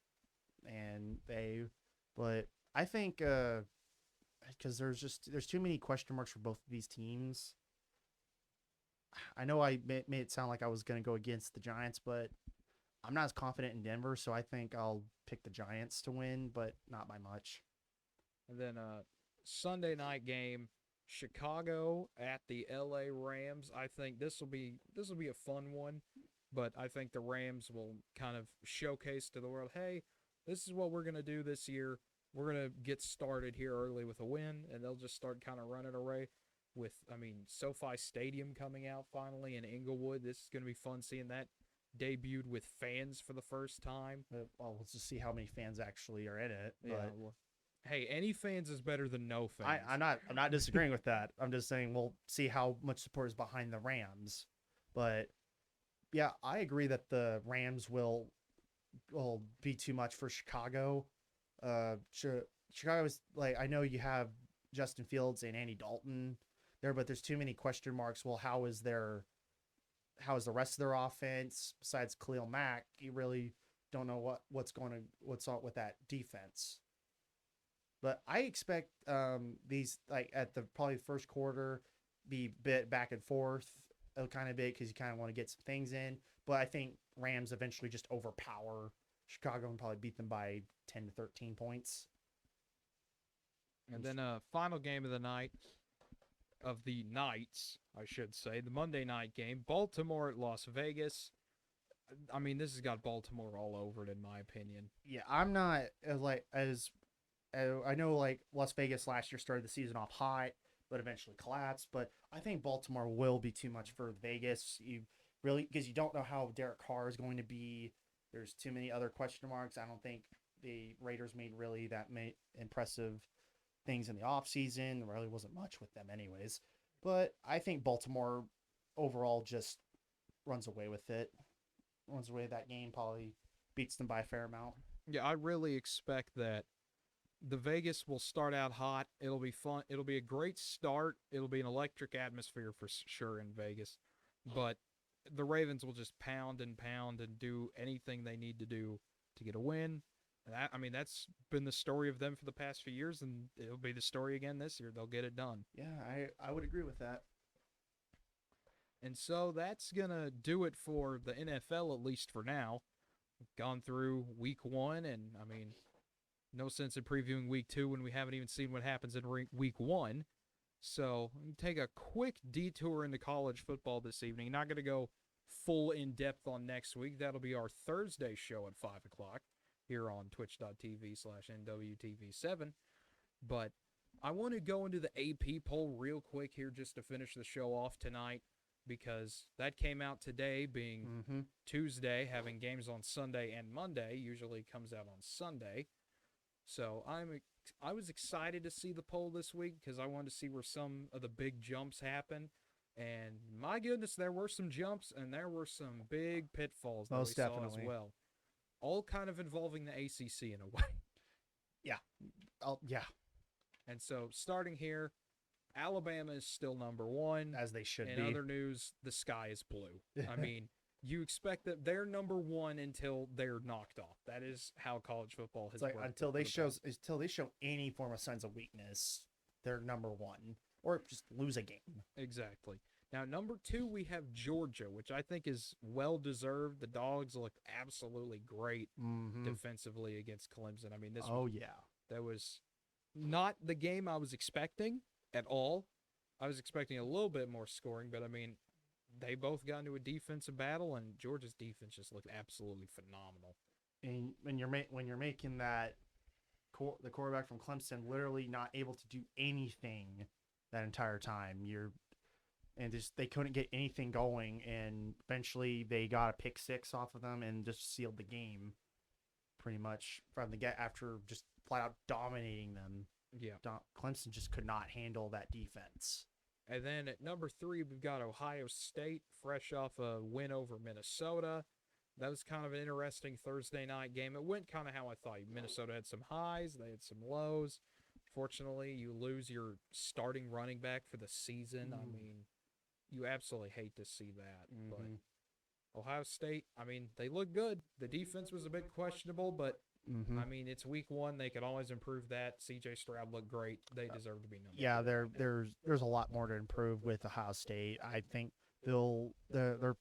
but I think because there's too many question marks for both of these teams. I know I made it sound like I was going to go against the Giants, but I'm not as confident in Denver, so I think I'll pick the Giants to win, but not by much. And then Sunday night game, Chicago at the LA Rams. I think this will be a fun one, but I think the Rams will kind of showcase to the world, hey, this is what we're going to do this year. We're going to get started here early with a win, and they'll just start kind of running away with, SoFi Stadium coming out finally in Inglewood. This is going to be fun seeing that debuted with fans for the first time. We'll just see how many fans actually are in it. Yeah, hey, any fans is better than no fans. I'm not disagreeing with that. I'm just saying we'll see how much support is behind the Rams. But yeah, I agree that the Rams will be too much for Chicago. Chicago's I know you have Justin Fields and Andy Dalton there, but there's too many question marks. Well, how is the rest of their offense besides Khalil Mack? You really don't know what's on with that defense. But I expect these at the probably first quarter be bit back and forth a kind of bit because you kind of want to get some things in. But I think Rams eventually just overpower Chicago and probably beat them by 10 to 13 points. And then final game of the nights, I should say, the Monday night game, Baltimore at Las Vegas. This has got Baltimore all over it in my opinion. Yeah, I'm not as I know Las Vegas last year started the season off hot, but eventually collapsed. But I think Baltimore will be too much for Vegas. Because you don't know how Derek Carr is going to be. There's too many other question marks. I don't think the Raiders made really that impressive things in the offseason. There really wasn't much with them anyways. But I think Baltimore overall just runs away with it. Runs away with that game, probably beats them by a fair amount. Yeah, I really expect that the Vegas will start out hot. It'll be fun. It'll be a great start. It'll be an electric atmosphere for sure in Vegas. But the Ravens will just pound and do anything they need to do to get a win. And that's been the story of them for the past few years, and it'll be the story again this year. They'll get it done. Yeah, I would agree with that. And so that's going to do it for the NFL, at least for now. We've gone through week 1, and, no sense in previewing week 2 when we haven't even seen what happens in week 1. So take a quick detour into college football this evening. Not going to go full in-depth on next week. That'll be our Thursday show at 5 o'clock here on twitch.tv/NWTV7. But I want to go into the AP poll real quick here just to finish the show off tonight, because that came out today, being Tuesday, having games on Sunday and Monday. Usually comes out on Sunday. So I was excited to see the poll this week because I wanted to see where some of the big jumps happen. And my goodness, there were some jumps and there were some big pitfalls that we saw as well. All kind of involving the ACC in a way. Yeah. Yeah. And so starting here, Alabama is still number 1. As they should be. In other news, the sky is blue. You expect that they're number 1 until they're knocked off. That is how college football has worked. Until they show any form of signs of weakness, they're number 1, or just lose a game. Exactly. Now, number 2, we have Georgia, which I think is well deserved. The Dogs look absolutely great defensively against Clemson. That was not the game I was expecting at all. I was expecting a little bit more scoring, but they both got into a defensive battle, and Georgia's defense just looked absolutely phenomenal. And when you're making that, the quarterback from Clemson literally not able to do anything that entire time, and just they couldn't get anything going. And eventually, they got a pick six off of them and just sealed the game, pretty much from the get after just flat out dominating them. Yeah. Clemson just could not handle that defense. And then at number 3, we've got Ohio State, fresh off a win over Minnesota. That was kind of an interesting Thursday night game. It went kind of how I thought. Minnesota had some highs, they had some lows. Fortunately, you lose your starting running back for the season. I mean, you absolutely hate to see that. But Ohio State, I mean, they look good. The defense was a bit questionable, but I mean, it's week 1. They could always improve that. C.J. Stroud looked great. They deserve to be number 2. Yeah, there's a lot more to improve with Ohio State. I think they're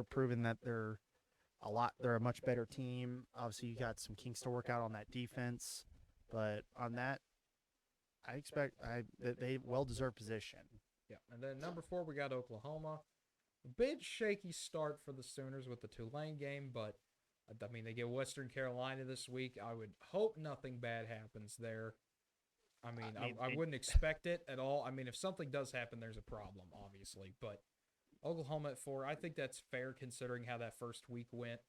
proving that they're a much better team. Obviously, you got some kinks to work out on that defense, but on that, I expect they well-deserved position. Yeah, and then number 4, we got Oklahoma. A bit shaky start for the Sooners with the Tulane game, but I mean, they get Western Carolina this week. I would hope nothing bad happens there. I mean, I wouldn't expect it at all. I mean, if something does happen, there's a problem, obviously. But Oklahoma at 4, I think that's fair considering how that first week went.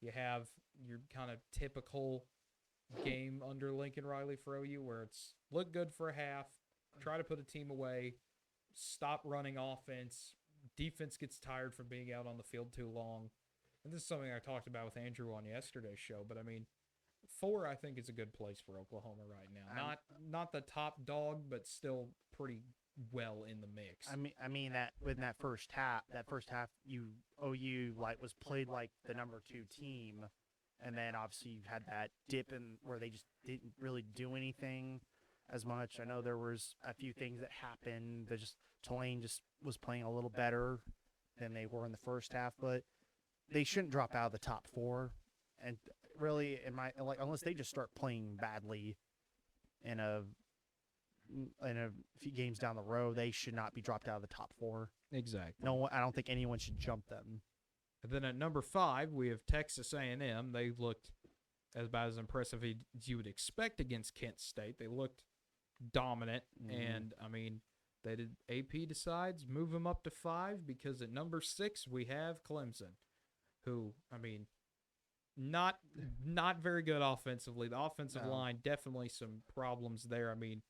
You have your kind of typical game under Lincoln Riley for OU where it's look good for a half, try to put a team away, stop running offense, defense gets tired from being out on the field too long. And this is something I talked about with Andrew on yesterday's show, but I mean, 4 I think is a good place for Oklahoma right now. Not the top dog, but still pretty well in the mix. I mean that with that first half, OU was played like the number 2 team, and then obviously you had that dip in where they just didn't really do anything as much. I know there was a few things that happened. Tulane just was playing a little better than they were in the first half, but they shouldn't drop out of the top 4. And really, unless they just start playing badly in a few games down the road, they should not be dropped out of the top 4. Exactly. No, I don't think anyone should jump them. And then at number 5, we have Texas A&M. They looked about as impressive as you would expect against Kent State. They looked dominant, and I mean, they did. AP decides move them up to 5 because at number 6 we have Clemson, who I mean, not very good offensively. The offensive line definitely some problems there. I mean,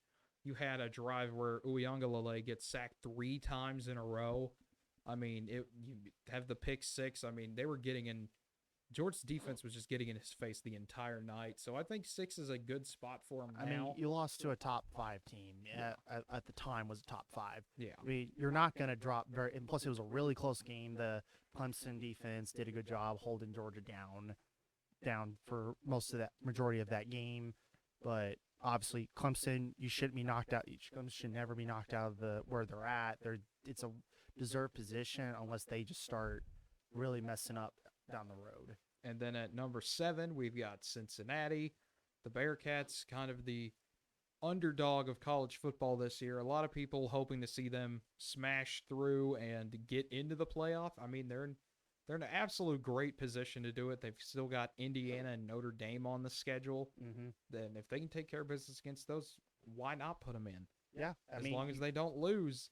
you had a drive where Uiagalelei gets sacked 3 times in a row. I mean, you have the pick 6. I mean, they were getting in. George's defense was just getting in his face the entire night. So I think 6 is a good spot for him now. I mean, you lost to a top 5 team. At the time was a top 5. Yeah. I mean, you're not going to drop very. And plus, it was a really close game. The Clemson defense did a good job holding Georgia down for majority of that game. But obviously, Clemson, you shouldn't be knocked out. Clemson should never be knocked out of where they're at. It's a deserved position unless they just start really messing up down the road. And then at number 7, we've got Cincinnati. The Bearcats, kind of the underdog of college football this year. A lot of people hoping to see them smash through and get into the playoff. I mean, they're in an absolute great position to do it. They've still got Indiana and Notre Dame on the schedule. Then if they can take care of business against those, why not put them in? Yeah. As long as they don't lose,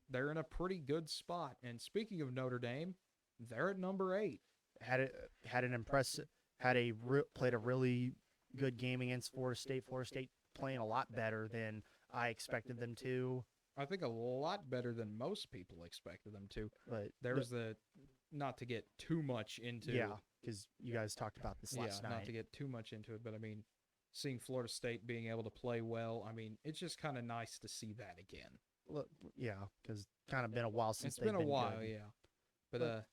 they're in a pretty good spot. And speaking of Notre Dame, they're at number 8. Played a really good game against Florida State. Florida State playing a lot better than I expected them to. I think a lot better than most people expected them to. But there's not to get too much into. Yeah, because you guys talked about this last night. Not to get too much into it, but I mean, seeing Florida State being able to play well, I mean, it's just kind of nice to see that again. Look, yeah, because kind of been a while since it's been a while, good. Yeah. But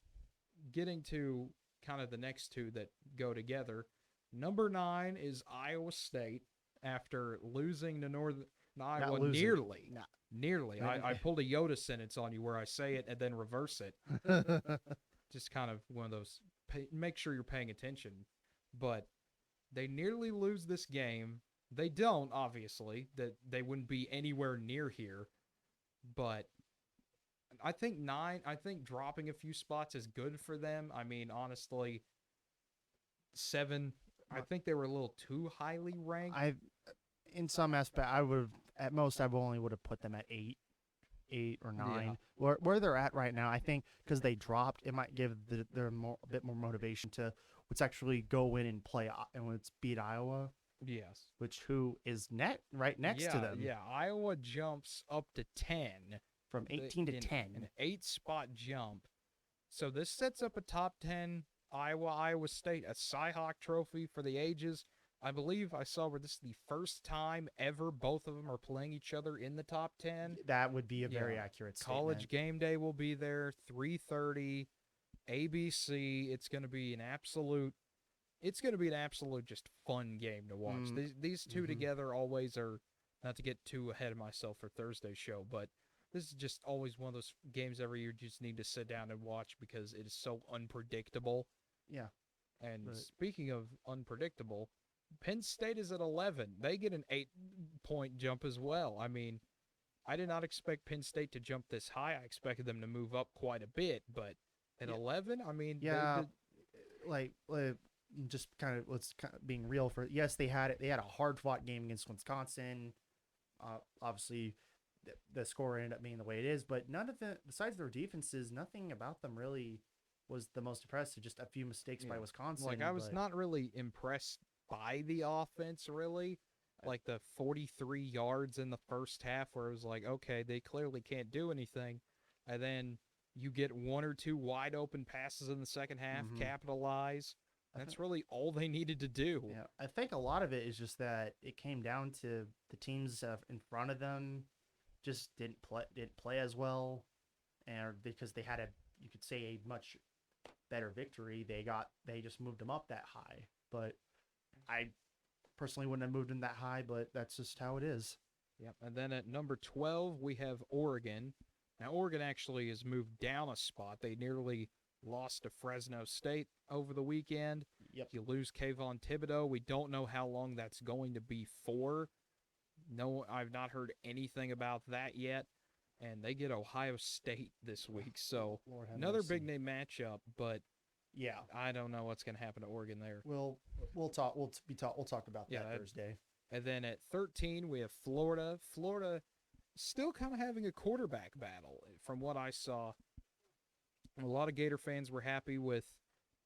getting to kind of the next 2 that go together, number 9 is Iowa State after losing to Iowa nearly. Nearly. I pulled a Yoda sentence on you where I say it and then reverse it. Just kind of one of those, make sure you're paying attention. But they nearly lose this game. They don't, obviously. That they wouldn't be anywhere near here. But I think dropping a few spots is good for them. I mean, honestly, 7, I think they were a little too highly ranked. In some aspect, I would have, at most, I only would have put them at 8 8 or 9. Where they're at right now, I think because they dropped, it might give them a bit more motivation to let's actually go in and play and let's beat Iowa. Yes. Who is right next to them. Yeah, Iowa jumps up to 10. From 18 to 10. An 8-spot jump. So this sets up a top 10 Iowa State, a Cy-Hawk trophy for the ages. I believe I saw where this is the first time ever both of them are playing each other in the top 10. That would be a very accurate statement. College game day will be there, 3:30, ABC. It's going to be an absolute just fun game to watch. These two together always are, not to get too ahead of myself for Thursday's show, but this is just always one of those games every year you just need to sit down and watch because it is so unpredictable. Yeah. And speaking of unpredictable, Penn State is at 11. They get an 8-point jump as well. I mean, I did not expect Penn State to jump this high. I expected them to move up quite a bit, but at 11, I mean, just kind of being real for yes, they had a hard fought game against Wisconsin. Obviously, the score ended up being the way it is, but besides their defenses, nothing about them really was the most impressive. Just a few mistakes by Wisconsin. I was not really impressed by the offense, really. Like the 43 yards in the first half where it was like, okay, they clearly can't do anything. And then you get one or two wide open passes in the second half, capitalize. That's really all they needed to do. Yeah, I think a lot of it is just that it came down to the teams in front of them just didn't play as well, and because they had you could say a much better victory, they just moved them up that high. But I personally wouldn't have moved them that high, but that's just how it is. Yep. And then at number 12 we have Oregon. Now Oregon actually has moved down a spot. They nearly lost to Fresno State over the weekend. Yep. You lose Kayvon Thibodeau. We don't know how long that's going to be for. No, I've not heard anything about that yet. And they get Ohio State this week. So another big name matchup, but yeah, I don't know what's going to happen to Oregon there. We'll talk about that Thursday. And then at 13 we have Florida. Florida still kind of having a quarterback battle from what I saw. A lot of Gator fans were happy with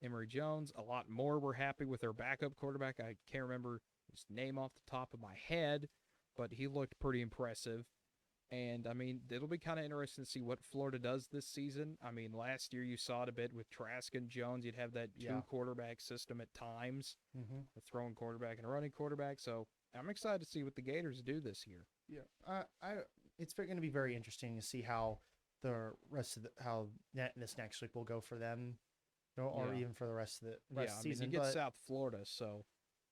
Emory Jones. A lot more were happy with their backup quarterback. I can't remember his name off the top of my head, but he looked pretty impressive. And, I mean, it'll be kind of interesting to see what Florida does this season. I mean, last year you saw it a bit with Trask and Jones. You'd have that two-quarterback system at times, a throwing quarterback and a running quarterback. So I'm excited to see what the Gators do this year. Yeah, it's going to be very interesting to see how the rest of this next week will go for them, or even for the rest of the season. You get South Florida, so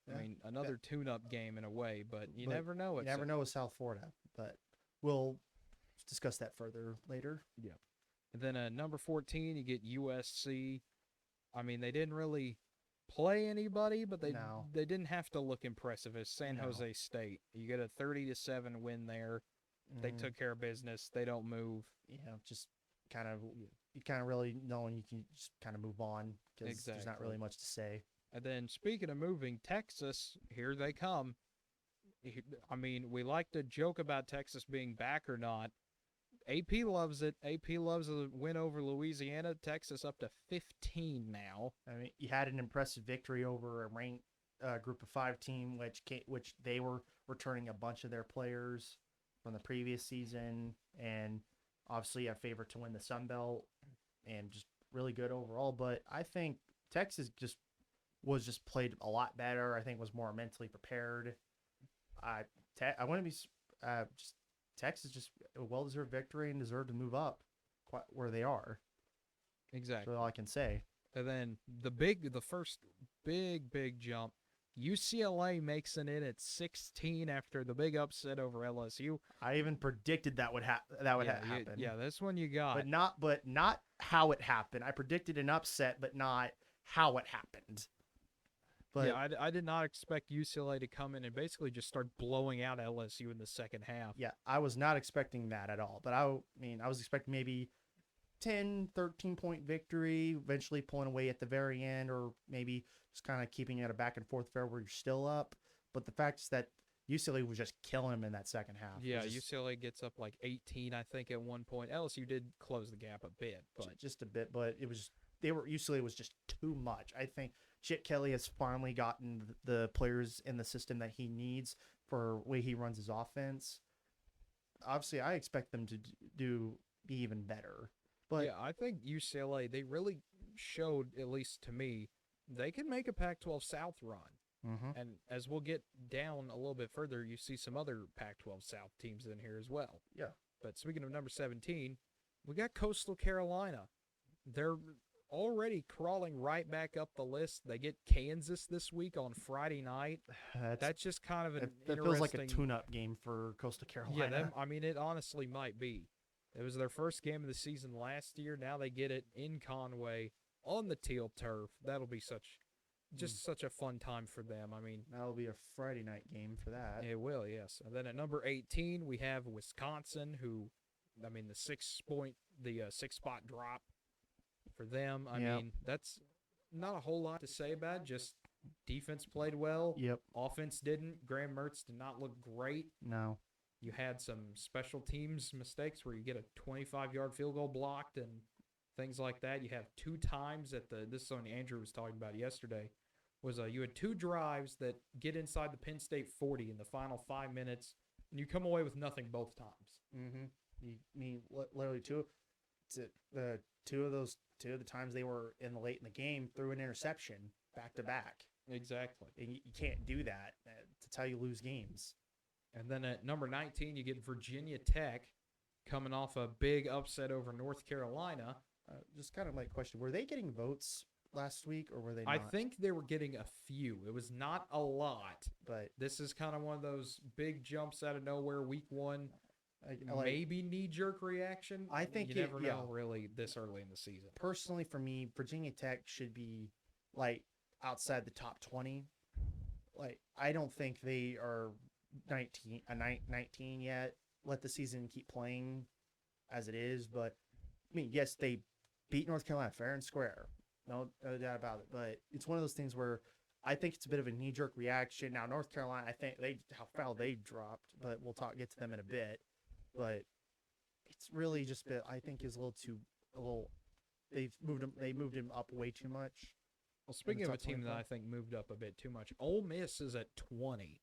I mean another tune-up game in a way, but you never know. You never know with South Florida, but we'll discuss that further later. Yeah, and then number 14, you get USC. I mean, they didn't really play anybody, but they didn't have to look impressive as San Jose State. You get a 30-7 win there. They took care of business. They don't move. Just kind of really knowing you can just kind of move on because there's not really much to say. And then speaking of moving, Texas, here they come. I mean, we like to joke about Texas being back or not. AP loves it. AP loves a win over Louisiana. Texas up to 15 now. I mean, you had an impressive victory over a ranked group of 5 team, which they were returning a bunch of their players from the previous season, and obviously a favorite to win the Sun Belt, and just really good overall. But I think Texas was played a lot better. I think was more mentally prepared. I want to be Texas just a well-deserved victory and deserved to move up quite where they are. Exactly. That's all I can say. And then the first big jump. UCLA makes it in at 16 after the big upset over LSU. I even predicted that would happen. Yeah, this one you got. But not how it happened. I predicted an upset, but not how it happened. But yeah, I did not expect UCLA to come in and basically just start blowing out LSU in the second half. Yeah, I was not expecting that at all. But I was expecting maybe 10, 13-point victory, eventually pulling away at the very end, or maybe just kind of keeping it a back and forth affair where you're still up. But the fact is that UCLA was just killing them in that second half. Yeah, Just, UCLA gets up like 18, I think, at one point. LSU did close the gap a bit, but just a bit, but it was UCLA was just too much. I think Chip Kelly has finally gotten the players in the system that he needs for the way he runs his offense. Obviously, I expect them to be even better. But yeah, I think UCLA, they really showed, at least to me, they can make a Pac-12 South run. And as we'll get down a little bit further, you see some other Pac-12 South teams in here as well. yeah, But speaking of number 17, we got Coastal Carolina. They're already crawling right back up the list. They get Kansas this week on Friday night. That's just kind of an that feels like a tune-up game for Coastal Carolina. Yeah, I mean, it honestly might be. It was their first game of the season last year. Now they get it in Conway on the teal turf. That'll be such a fun time for them. I mean, That'll be a Friday night game for that. it will, yes. And then at number 18, we have Wisconsin, who, I mean, the six spot drop for them. I mean, that's not a whole lot to say about it. Just defense played well. Yep. Offense didn't. Graham Mertz did not look great. No. You had some special teams mistakes where you get a 25-yard field goal blocked and things like that. You have 2 times this is something Andrew was talking about yesterday, was you had 2 drives that get inside the Penn State 40 in the final 5 minutes, and you come away with nothing both times. You mean literally two of the times they were late in the game threw an interception back to back. Exactly. And you can't do that. That's how you lose games. And then at number 19, you get Virginia Tech coming off a big upset over North Carolina. Just kind of like question, were they getting votes last week or were they not? I think they were getting a few. It was not a lot, but this is kind of one of those big jumps out of nowhere week 1. Maybe knee-jerk reaction. I think you never know really this early in the season. Personally, for me, Virginia Tech should be like outside the top 20. Like, I don't think they are 19 yet. Let the season keep playing as it is. But I mean, yes, they beat North Carolina fair and square. No doubt about it. But it's one of those things where I think it's a bit of a knee-jerk reaction. Now, North Carolina, I think how foul they dropped, but we'll get to them in a bit. But it's really just I think is they moved him up way too much. Well, speaking of a team that I think moved up a bit too much, Ole Miss is at 20.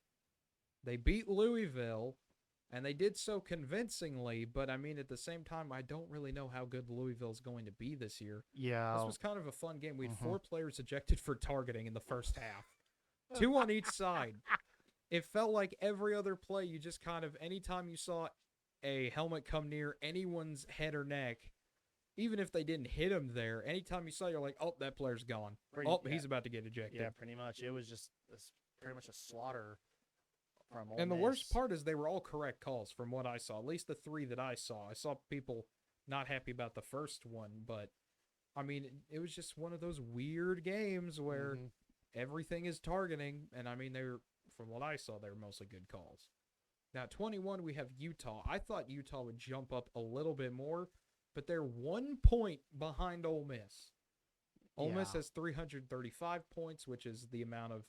They beat Louisville, and they did so convincingly, but I mean, at the same time, I don't really know how good Louisville's going to be this year. Yeah. This was kind of a fun game. We had 4 players ejected for targeting in the first half, 2 on each side. It felt like every other play, you just kind of, anytime you saw a helmet come near anyone's head or neck, even if they didn't hit him there, anytime you saw, you're like, oh, that player's gone. He's about to get ejected. Yeah, pretty much. It was just pretty much a slaughter from Ole And the Miss. worst part is they were all correct calls from what I saw, at least the 3 that I saw. I saw people not happy about the first one, but, I mean, it was just one of those weird games where everything is targeting, and, I mean, from what I saw, they were mostly good calls. Now, 21, we have Utah. I thought Utah would jump up a little bit more, but they're 1 point behind Ole Miss. Ole Miss has 335 points, which is the amount of,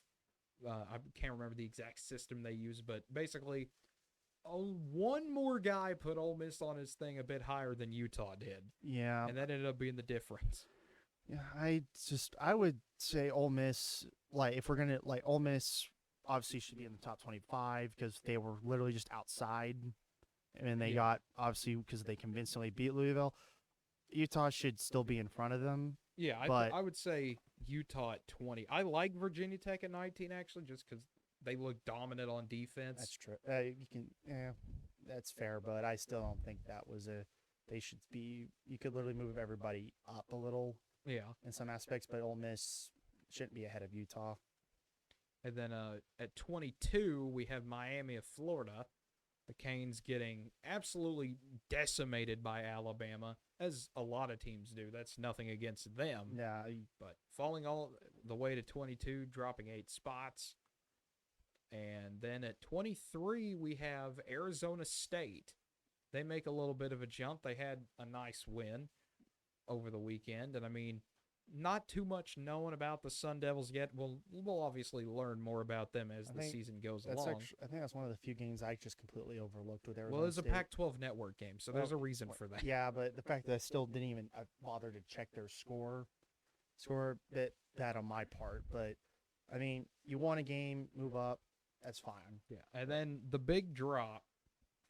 I can't remember the exact system they use, but basically, one more guy put Ole Miss on his thing a bit higher than Utah did. Yeah. And that ended up being the difference. Yeah, I would say Ole Miss, if we're going to, Ole Miss obviously should be in the top 25 because they were literally just outside. And they got, obviously, because they convincingly beat Louisville. Utah should still be in front of them. Yeah, I would say Utah at 20. I like Virginia Tech at 19, actually, just because they look dominant on defense. That's true. That's fair, but I still don't think that was they should be, you could literally move everybody up a little. Yeah. In some aspects, but Ole Miss shouldn't be ahead of Utah. And then at 22, we have Miami of Florida. The Canes getting absolutely decimated by Alabama, as a lot of teams do. That's nothing against them. Yeah. But falling all the way to 22, dropping 8 spots. And then at 23, we have Arizona State. They make a little bit of a jump. They had a nice win over the weekend. And, I mean, not too much known about the Sun Devils yet. We'll obviously learn more about them as the season goes along. I think that's one of the few games I just completely overlooked with Arizona Well, it was a State. Pac-12 network game, so there's a reason for that. Yeah, but the fact that I still didn't even bother to check their score that on my part. But I mean, you won a game, move up, that's fine. Yeah, and then the big drop,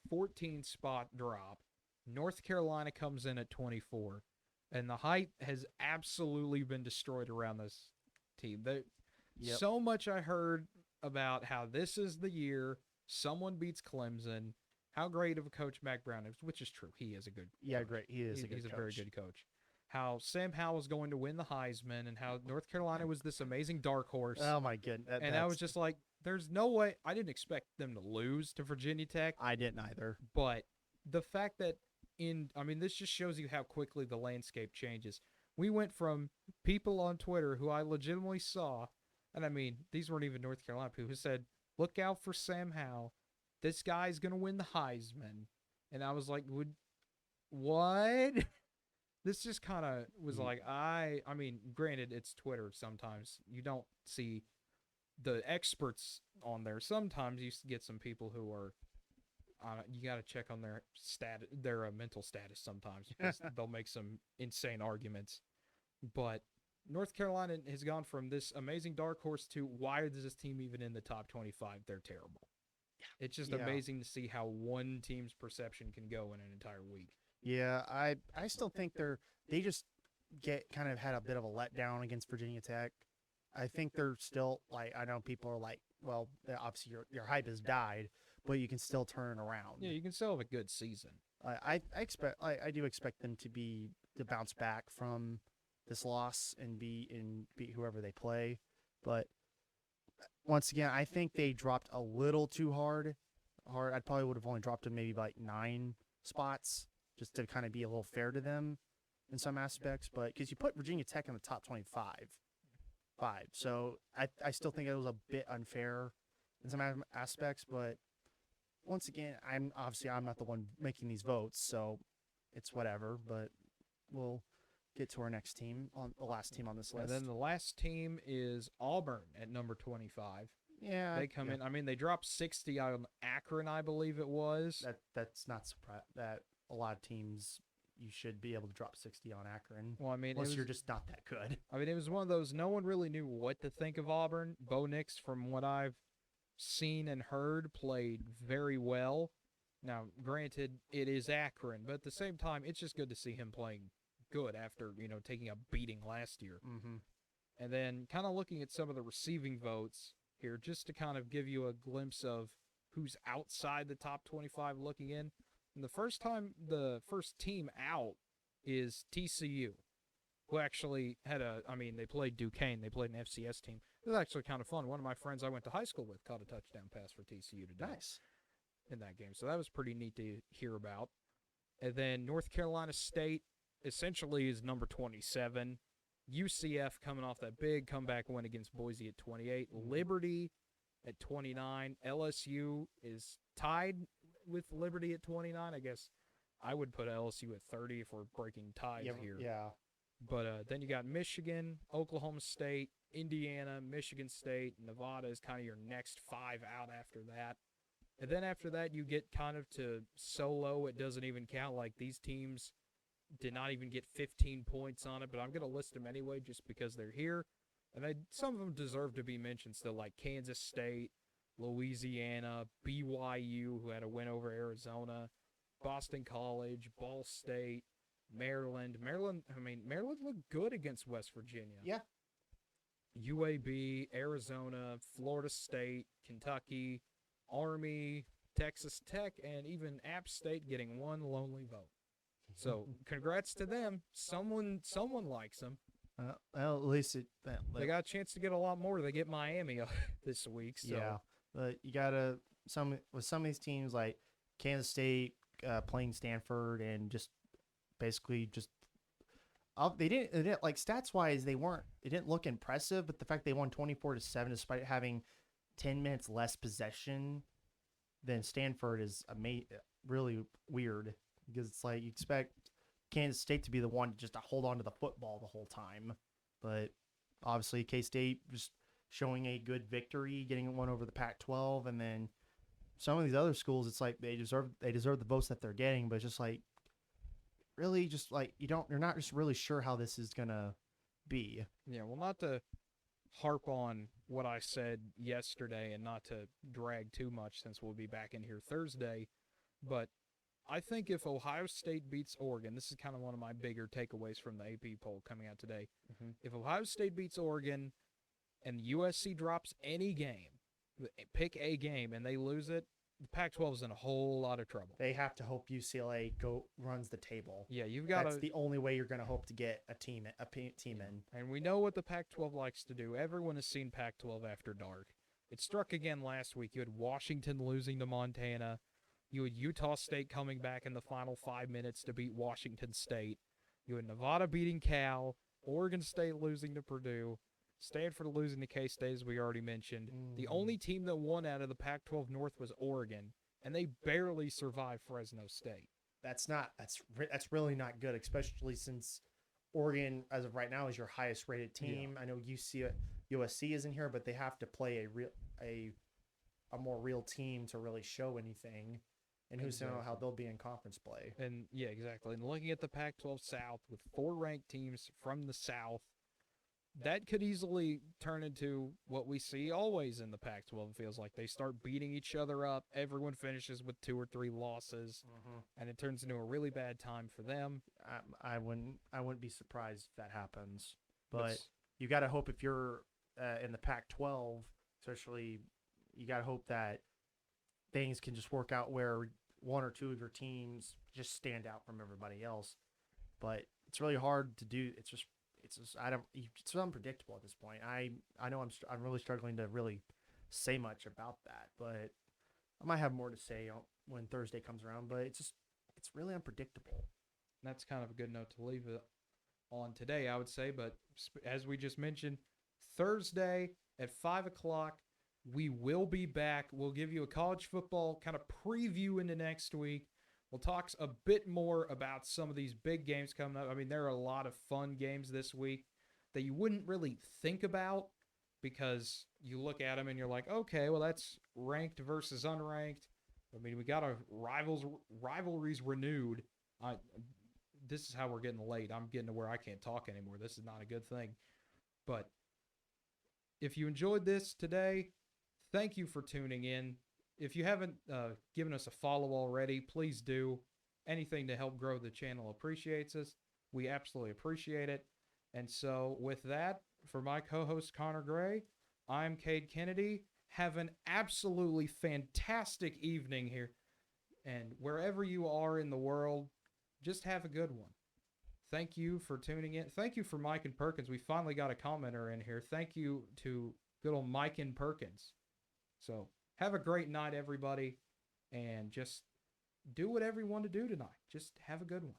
14 spot drop. North Carolina comes in at 24, and the hype has absolutely been destroyed around this team. So much I heard about how this is the year someone beats Clemson. How great of a coach Mac Brown is, which is true. He is a good coach. Great. He's a very good coach. How Sam Howell was going to win the Heisman, and how North Carolina was this amazing dark horse. Oh my goodness! I was just like, there's no way. I didn't expect them to lose to Virginia Tech. I didn't either. But the fact that this just shows you how quickly the landscape changes. We went from people on Twitter who I legitimately saw, and I mean, these weren't even North Carolina people, who said, look out for Sam Howell. This guy's going to win the Heisman. And I was like, what? This just kind of was like, I mean, granted, it's Twitter sometimes. You don't see the experts on there. Sometimes you get some people who are, you got to check on their mental status sometimes, because they'll make some insane arguments. But North Carolina has gone from this amazing dark horse to, why is this team even in the top 25? They're terrible. Yeah. It's just amazing to see how one team's perception can go in an entire week. Yeah, I still think they just kind of had a bit of a letdown against Virginia Tech. I think they're still, like, I know people are like, well, obviously your hype has died, but you can still turn it around. Yeah, you can still have a good season. I do expect them to bounce back from this loss and beat whoever they play. But once again, I think they dropped a little too hard. I probably would have only dropped them maybe like 9 spots, just to kind of be a little fair to them in some aspects. But because you put Virginia Tech in the top 25, so I still think it was a bit unfair in some aspects. But once again, I'm not the one making these votes, so it's whatever. But we'll get to our next team, on the last team on this list. And then the last team is Auburn at number 25. Yeah, they come in. I mean, they dropped 60 on Akron, I believe it was. That's not surprising. That a lot of teams, you should be able to drop 60 on Akron. Well, I mean, unless you're just not that good. I mean, it was one of those, no one really knew what to think of Auburn. Bo Nix, from what I've seen and heard, played very well. Now, granted, it is Akron, but at the same time, it's just good to see him playing good after, taking a beating last year. Mm-hmm. And then kind of looking at some of the receiving votes here, just to kind of give you a glimpse of who's outside the top 25 looking in. And the first team out is TCU, who actually they played Duquesne. They played an FCS team. It was actually kind of fun. One of my friends I went to high school with caught a touchdown pass for TCU today. Nice. In that game. So that was pretty neat to hear about. And then North Carolina State essentially is number 27. UCF coming off that big comeback win against Boise at 28. Liberty at 29. LSU is tied with Liberty at 29. I guess I would put LSU at 30 if we're breaking ties here. Yeah. But then you got Michigan, Oklahoma State, Indiana, Michigan State, Nevada is kind of your next 5 out after that. And then after that, you get kind of to so low it doesn't even count. Like, these teams did not even get 15 points on it, but I'm going to list them anyway just because they're here. And some of them deserve to be mentioned still, like Kansas State, Louisiana, BYU, who had a win over Arizona, Boston College, Ball State, Maryland. Maryland looked good against West Virginia. Yeah. UAB, Arizona, Florida State, Kentucky, Army, Texas Tech, and even App State getting one lonely vote. So congrats to them. Someone likes them. Well, at least they got a chance to get a lot more. They get Miami this week. So. Yeah, but you gotta with some of these teams like Kansas State playing Stanford and just basically just they didn't like stats wise it didn't look impressive, but the fact they won 24-7 despite having 10 minutes less possession than Stanford is really weird, because it's like you expect Kansas State to be the one just to hold on to the football the whole time. But obviously, K-State just showing a good victory, getting one over the Pac-12, and then some of these other schools, it's like they deserve the votes that they're getting, but just like really, just like you're not just really sure how this is gonna be. Yeah, well, not to harp on what I said yesterday and not to drag too much since we'll be back in here Thursday, but I think if Ohio State beats Oregon, this is kind of one of my bigger takeaways from the AP poll coming out today. Mm-hmm. If Ohio State beats Oregon and USC drops any game, pick a game, and they lose it, the Pac-12 is in a whole lot of trouble. They have to hope UCLA runs the table. Yeah, you've got That's the only way you're going to hope to get a team in. And we know what the Pac-12 likes to do. Everyone has seen Pac-12 after dark. It struck again last week. You had Washington losing to Montana. You had Utah State coming back in the final 5 minutes to beat Washington State. You had Nevada beating Cal, Oregon State losing to Purdue, Stanford losing to K-State, as we already mentioned. The only team that won out of the Pac-12 North was Oregon, and they barely survived Fresno State. That's really not good, especially since Oregon, as of right now, is your highest rated team. Yeah. I know USC isn't here, but they have to play a more real team to really show anything. And who's to know how they'll be in conference play. And yeah, exactly. And looking at the Pac-12 South with 4 ranked teams from the South, that could easily turn into what we see always in the Pac-12. It feels like they start beating each other up. Everyone finishes with 2 or 3 losses, and it turns into a really bad time for them. I wouldn't be surprised if that happens. But you got to hope if you're in the Pac-12, especially, you got to hope that things can just work out where 1 or 2 of your teams just stand out from everybody else. But it's really hard to do. It's unpredictable at this point. I know I'm really struggling to really say much about that, but I might have more to say when Thursday comes around. But it's really unpredictable. And that's kind of a good note to leave it on today, I would say. But as we just mentioned, Thursday at 5:00. We will be back. We'll give you a college football kind of preview into next week. We'll talk a bit more about some of these big games coming up. I mean, there are a lot of fun games this week that you wouldn't really think about because you look at them and you're like, okay, well, that's ranked versus unranked. I mean, we got our rivalries renewed. This is how we're getting late. I'm getting to where I can't talk anymore. This is not a good thing. But if you enjoyed this today, thank you for tuning in. If you haven't given us a follow already, please do. Anything to help grow the channel appreciates us. We absolutely appreciate it. And so with that, for my co-host Connor Gray, I'm Cade Kennedy. Have an absolutely fantastic evening here. And wherever you are in the world, just have a good one. Thank you for tuning in. Thank you for Mike and Perkins. We finally got a commenter in here. Thank you to good old Mike and Perkins. So have a great night, everybody, and just do whatever you want to do tonight. Just have a good one.